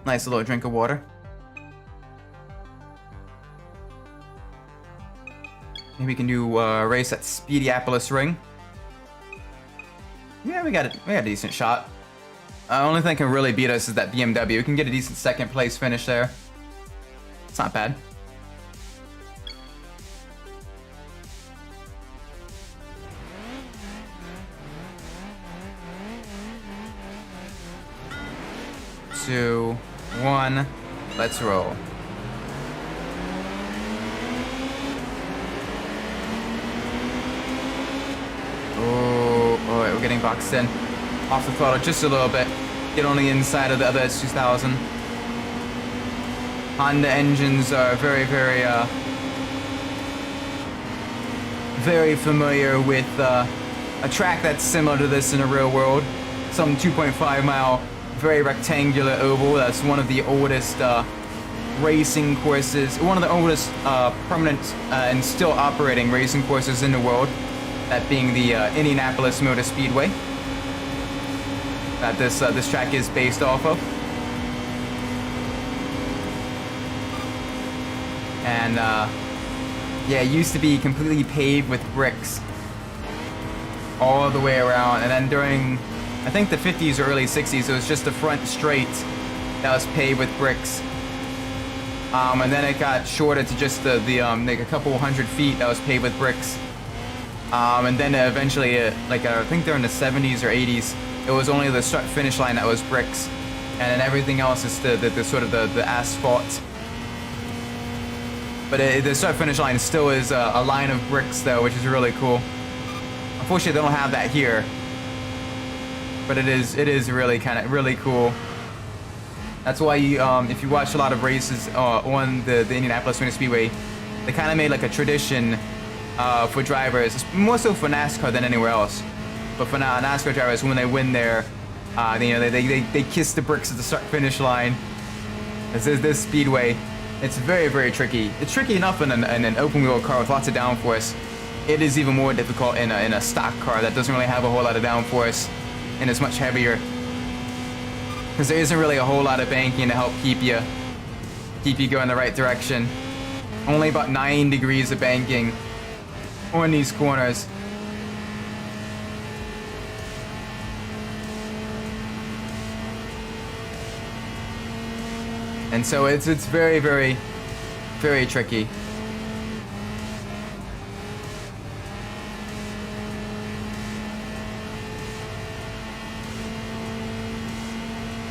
S1: Nice little drink of water. Maybe we can do a race at Speediopolis Ring. Yeah, we got a decent shot. Only thing that can really beat us is that BMW. We can get a decent second place finish there. It's not bad. Two, one, let's roll. Oh, alright, we're getting boxed in. Off the throttle just a little bit. Get on the inside of the other S2000. Honda engines are very, very, very familiar with a track that's similar to this in the real world. Some 2.5 mile, very rectangular oval. That's one of the oldest racing courses, one of the oldest permanent and still operating racing courses in the world. That being the Indianapolis Motor Speedway. That this track is based off of. And yeah, it used to be completely paved with bricks all the way around. And then during, I think the 50s or early 60s, it was just the front straight that was paved with bricks. And then it got shorter to just the like a couple hundred feet that was paved with bricks. And then eventually, like I think they're in the 70s or 80s, it was only the start finish line that was bricks, and then everything else is the sort of the asphalt. But the start finish line still is a line of bricks though, which is really cool. Unfortunately, they don't have that here, but it is really really cool. That's why you, if you watch a lot of races on the Indianapolis Motor Speedway, they kind of made like a tradition for drivers, more so for NASCAR than anywhere else. But for now, NASCAR drivers, when they win there, they kiss the bricks at the start finish line. This speedway, it's very, very tricky. It's tricky enough in an open wheel car with lots of downforce. It is even more difficult in a stock car that doesn't really have a whole lot of downforce and is much heavier. Because there isn't really a whole lot of banking to help keep you going the right direction. Only about 9 degrees of banking on these corners. And so it's very, very, very tricky.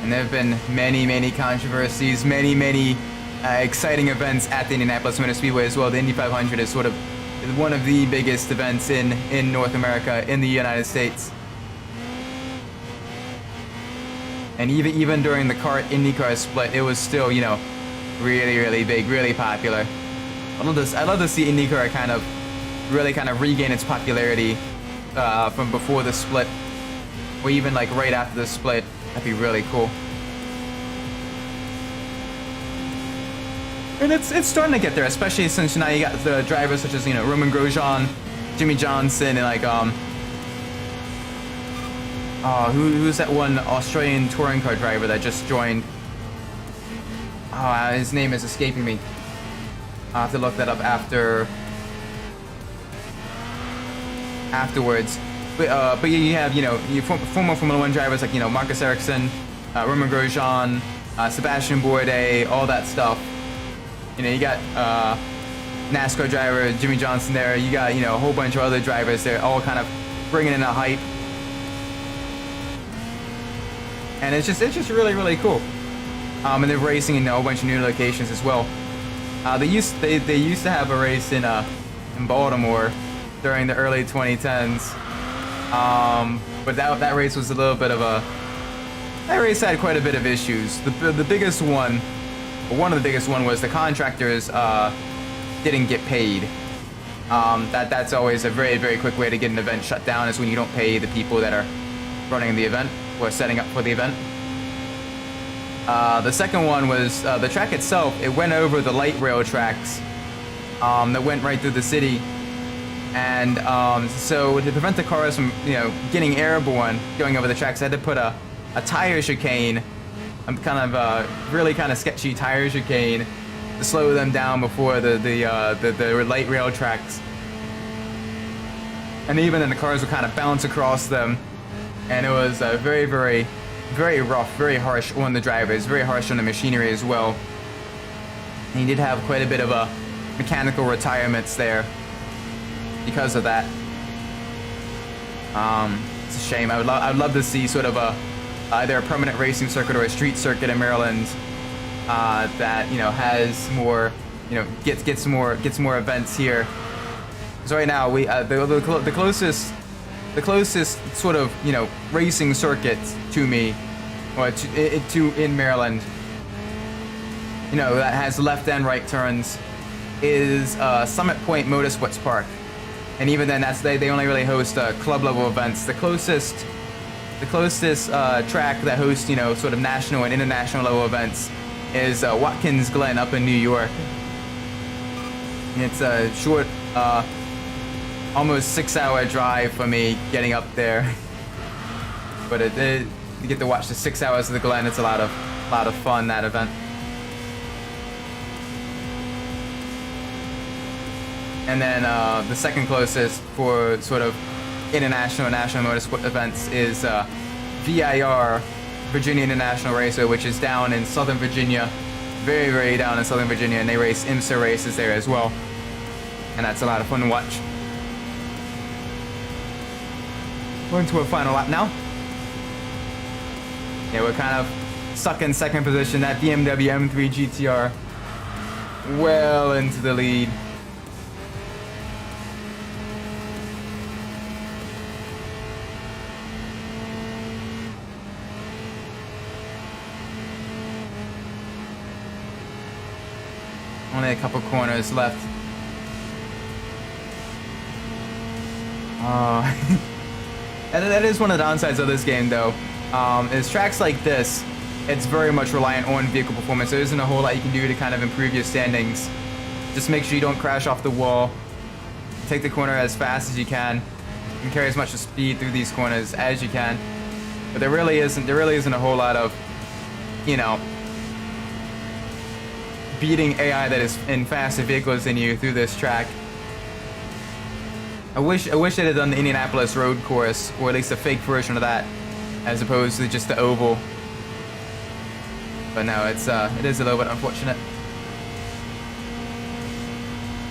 S1: And there have been many, many controversies, many exciting events at the Indianapolis Motor Speedway as well. The Indy 500 is sort of one of the biggest events in North America, in the United States. And even during the CART IndyCar split, it was still, really, really big, really popular. I love to see IndyCar kind of regain its popularity from before the split, or even like right after the split. That'd be really cool. And it's starting to get there, especially since now you got the drivers such as Roman Grosjean, Jimmy Johnson, and like who's that one Australian touring car driver that just joined? Oh, his name is escaping me. I'll have to look that up afterwards. But you have, you know, former Formula 1 drivers like, you know, Marcus Ericsson, Romain Grosjean, Sebastian Bourdais, all that stuff. You know, you got NASCAR driver Jimmy Johnson there. You got, you know, a whole bunch of other drivers there, all kind of bringing in a hype. And it's just really, really cool. And they're racing in a whole bunch of new locations as well. They used to have a race in Baltimore during the early 2010s. But that race was a little bit of a... That race had quite a bit of issues. The biggest one, or one of the biggest one, was the contractors didn't get paid. That's always a very, very quick way to get an event shut down, is when you don't pay the people that are running the event or setting up for the event. The second one was the track itself. It went over the light rail tracks that went right through the city. And so to prevent the cars from, you know, getting airborne going over the tracks, I had to put a tire chicane, kind of really kind of sketchy tire chicane, to slow them down before the light rail tracks. And even then, the cars would kind of bounce across them, and it was very, very, very rough, very harsh on the drivers, very harsh on the machinery as well. And he did have quite a bit of mechanical retirements there because of that. It's a shame. I'd love to see sort of either a permanent racing circuit or a street circuit in Maryland that, you know, has more, you know, gets more events here. So right now the closest sort of, you know, racing circuit to me, or to in Maryland, you know, that has left and right turns, is Summit Point Motorsports Park. And even then, they only really host club level events. The closest track that hosts, you know, sort of national and international level events is Watkins Glen up in New York. And it's a short, almost 6-hour drive for me getting up there. But you get to watch the 6 hours of the Glen. It's a lot of fun, that event. And then the second closest for sort of international and national motorsport events is VIR, Virginia International Raceway, which is down in Southern Virginia, very, very down in Southern Virginia, and they race IMSA races there as well. And that's a lot of fun to watch. Going to a final lap now. Yeah, we're kind of stuck in second position. That BMW M3 GTR well into the lead. Only a couple corners left. That is one of the downsides of this game, though. Is tracks like this, it's very much reliant on vehicle performance. There isn't a whole lot you can do to kind of improve your standings. Just make sure you don't crash off the wall. Take the corner as fast as you can, and carry as much speed through these corners as you can. But there really isn't a whole lot of, you know, beating AI that is in faster vehicles than you through this track. I wish they'd have done the Indianapolis road course, or at least a fake version of that, as opposed to just the oval. But no, it is a little bit unfortunate.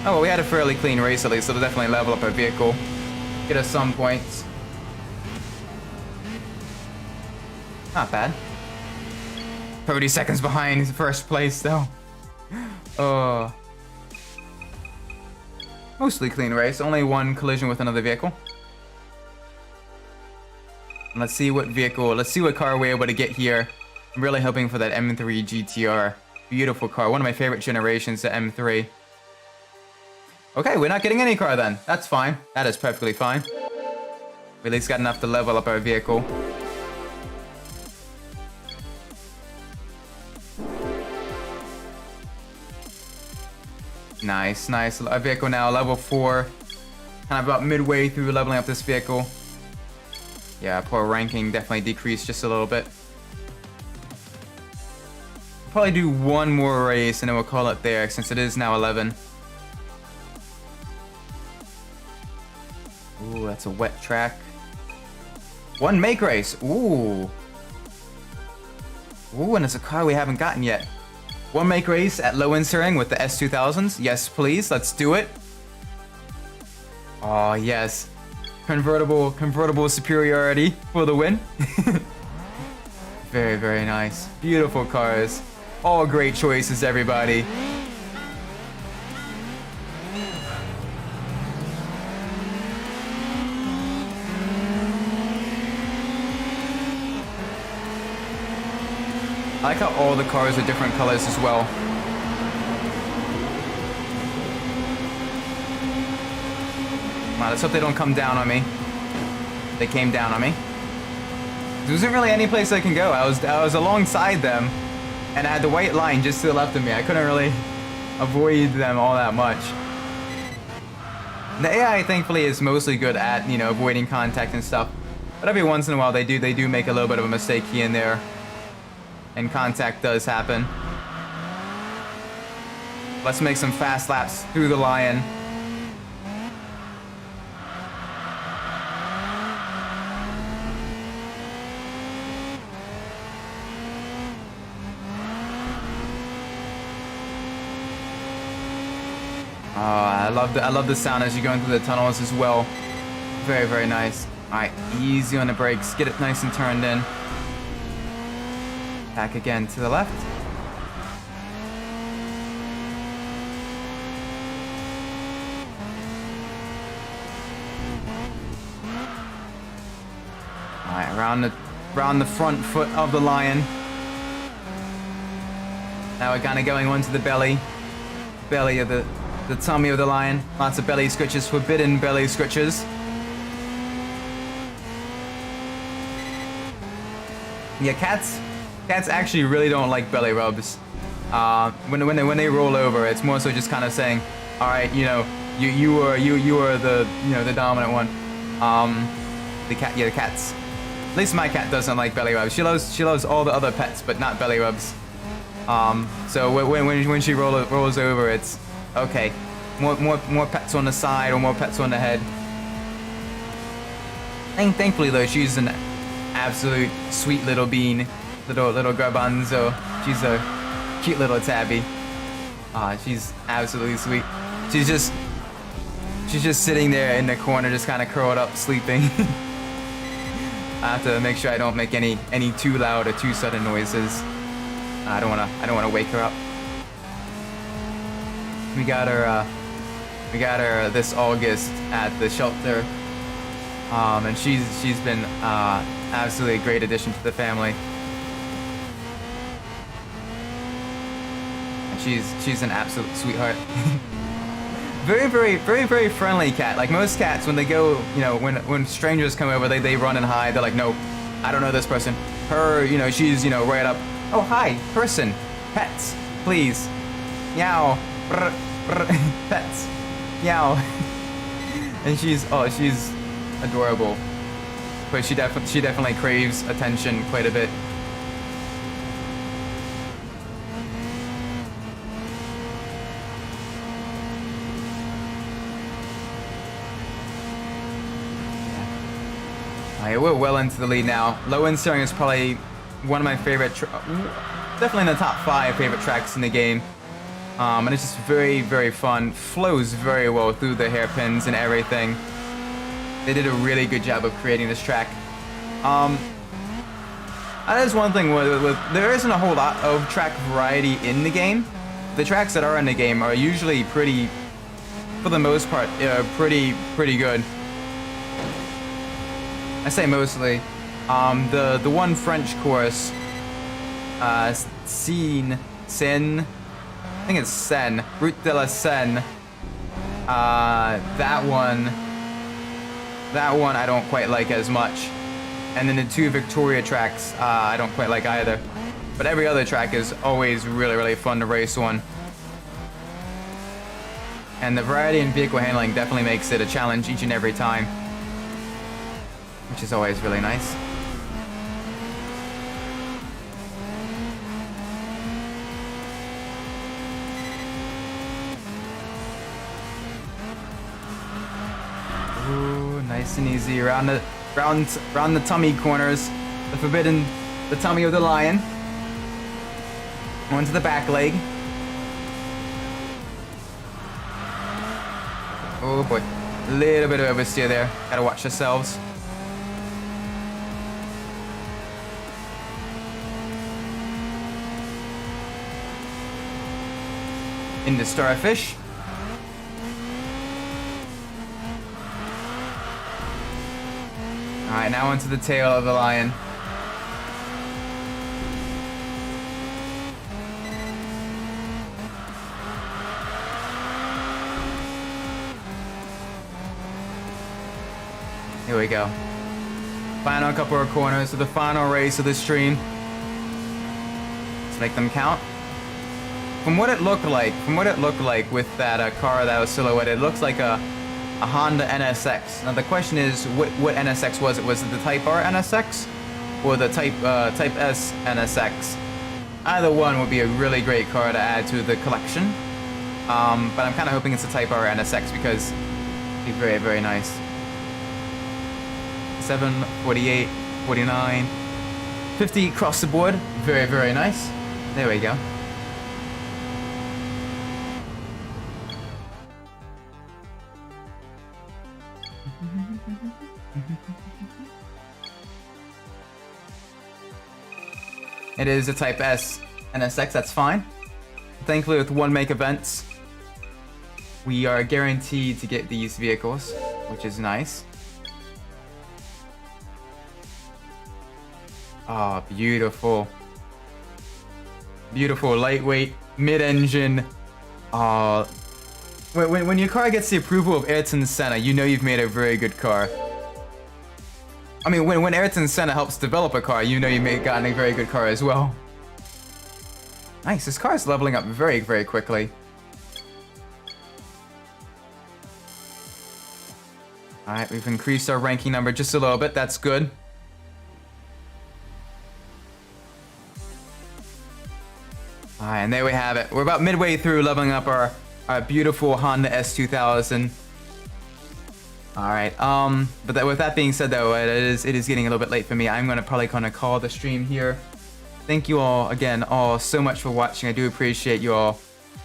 S1: Oh well, we had a fairly clean race at least, so they'll definitely level up our vehicle, get us some points. Not bad. 30 seconds behind first place though. Mostly clean race, only one collision with another vehicle. And let's see what car we're able to get here. I'm really hoping for that M3 GTR. Beautiful car, one of my favorite generations, the M3. Okay, we're not getting any car then. That's fine, that is perfectly fine. We at least got enough to level up our vehicle. Nice, nice. Our vehicle now level 4. Kind of about midway through leveling up this vehicle. Yeah, poor ranking definitely decreased just a little bit. probably do one more race and then we'll call it there since it is now 11. Ooh, that's a wet track. One make race. Ooh. Ooh, and it's a car we haven't gotten yet. One make race at low end steering with the S2000s. Yes, please. Let's do it. Oh, yes. Convertible superiority for the win. Very, very nice. Beautiful cars. All great choices, everybody. I like how all the cars are different colors as well. Wow, let's hope they don't come down on me. They came down on me. There wasn't really any place I can go. I was alongside them, and I had the white line just to the left of me. I couldn't really avoid them all that much. The AI, thankfully, is mostly good at, you know, avoiding contact and stuff. But every once in a while, they do make a little bit of a mistake here and there, and contact does happen. Let's make some fast laps through the Lion. Oh, I love the sound as you're going through the tunnels as well. Very, very nice. All right, easy on the brakes. Get it nice and turned in. Back again to the left. All right, around the front foot of the Lion. Now we're kind of going onto the belly of the tummy of the Lion. Lots of belly scratches, forbidden belly scratches. Yeah, cats actually really don't like belly rubs. When they roll over, it's more so just kind of saying, all right, you know, you are the, you know, the dominant one. The cats. At least my cat doesn't like belly rubs. She loves all the other pets, but not belly rubs. So when she rolls over, it's okay. More pets on the side or more pets on the head. And thankfully though, she's an absolute sweet little bean, little garbanzo. She's a cute little tabby. She's absolutely sweet. She's just sitting there in the corner, just kind of curled up, sleeping. I have to make sure I don't make any too loud or too sudden noises. I don't wanna wake her up. We got her this August at the shelter, and she's been absolutely a great addition to the family. And she's an absolute sweetheart. Very friendly cat. Like most cats, when they go, you know, when strangers come over, they run and hide. They're like, no, I don't know this person. Her, you know, she's, you know, right up. Oh, hi, person, pets, please, meow, brr, brr, pets, meow. And she's adorable, but she definitely craves attention quite a bit. Alright, we're well into the lead now. Low end steering is probably one of my favorite, definitely in the top 5 favorite tracks in the game. And it's just very fun. Flows very well through the hairpins and everything. They did a really good job of creating this track. That is one thing with there isn't a whole lot of track variety in the game. The tracks that are in the game are usually pretty, for the most part, pretty good. I say mostly. The one French course, Seine, I think it's Seine, Route de la Seine. That one I don't quite like as much. And then the 2 Victoria tracks, I don't quite like either. But every other track is always really fun to race on. And the variety in vehicle handling definitely makes it a challenge each and every time, which is always really nice. Nice and easy around the tummy corners. The tummy of the lion. Onto the back leg. Oh boy. A little bit of oversteer there. Gotta watch yourselves. Into starfish. Alright, now onto the tail of the lion. Here we go. Final couple of corners of the final race of the stream. Let's make them count. From what it looked like with that car that was silhouetted, it looks like a Honda NSX. Now the question is, what NSX was it? Was it the Type R NSX or the Type S NSX? Either one would be a really great car to add to the collection. But I'm kind of hoping it's the Type R NSX because it'd be very, very nice. 7, 48, 49, 50 across the board. Very, very nice. There we go. It is a Type S NSX, that's fine. Thankfully, with one make events, we are guaranteed to get these vehicles, which is nice. Ah, oh, beautiful. Beautiful, lightweight, mid-engine. When your car gets the approval of Ayrton Senna, you know you've made a very good car. I mean, when Ayrton Senna helps develop a car, you know you've gotten a very good car as well. Nice, this car is leveling up very, very quickly. Alright, we've increased our ranking number just a little bit, that's good. Alright, and there we have it. We're about midway through leveling up our beautiful Honda S2000. Alright, but with that being said though, it is getting a little bit late for me. I'm probably gonna call the stream here. Thank you all again, so much for watching. I do appreciate you all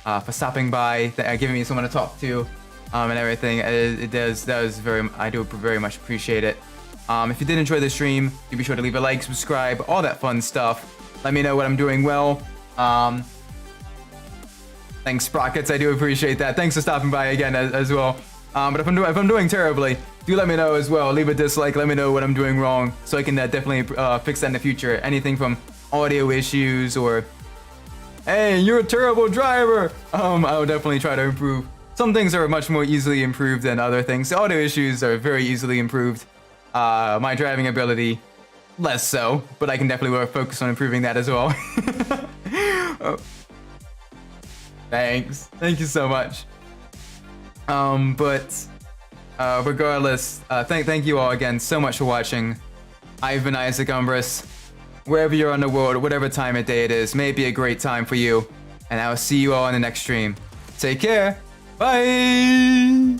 S1: for stopping by, giving me someone to talk to, and everything. I do very much appreciate it. If you did enjoy the stream, do be sure to leave a like, subscribe, all that fun stuff. Let me know what I'm doing well. Thanks, Sprockets. I do appreciate that. Thanks for stopping by again as well. But if I'm doing terribly, do let me know as well. Leave a dislike. Let me know what I'm doing wrong, so I can definitely fix that in the future. Anything from audio issues or, hey, you're a terrible driver. I'll definitely try to improve. Some things are much more easily improved than other things. The audio issues are very easily improved. My driving ability, less so, but I can definitely focus on improving that as well. Thanks. Thank you so much. Regardless, thank you all again so much for watching. I've been Isaac Umbras. Wherever you're on the world, whatever time of day it is, may be a great time for you. And I will see you all in the next stream. Take care. Bye.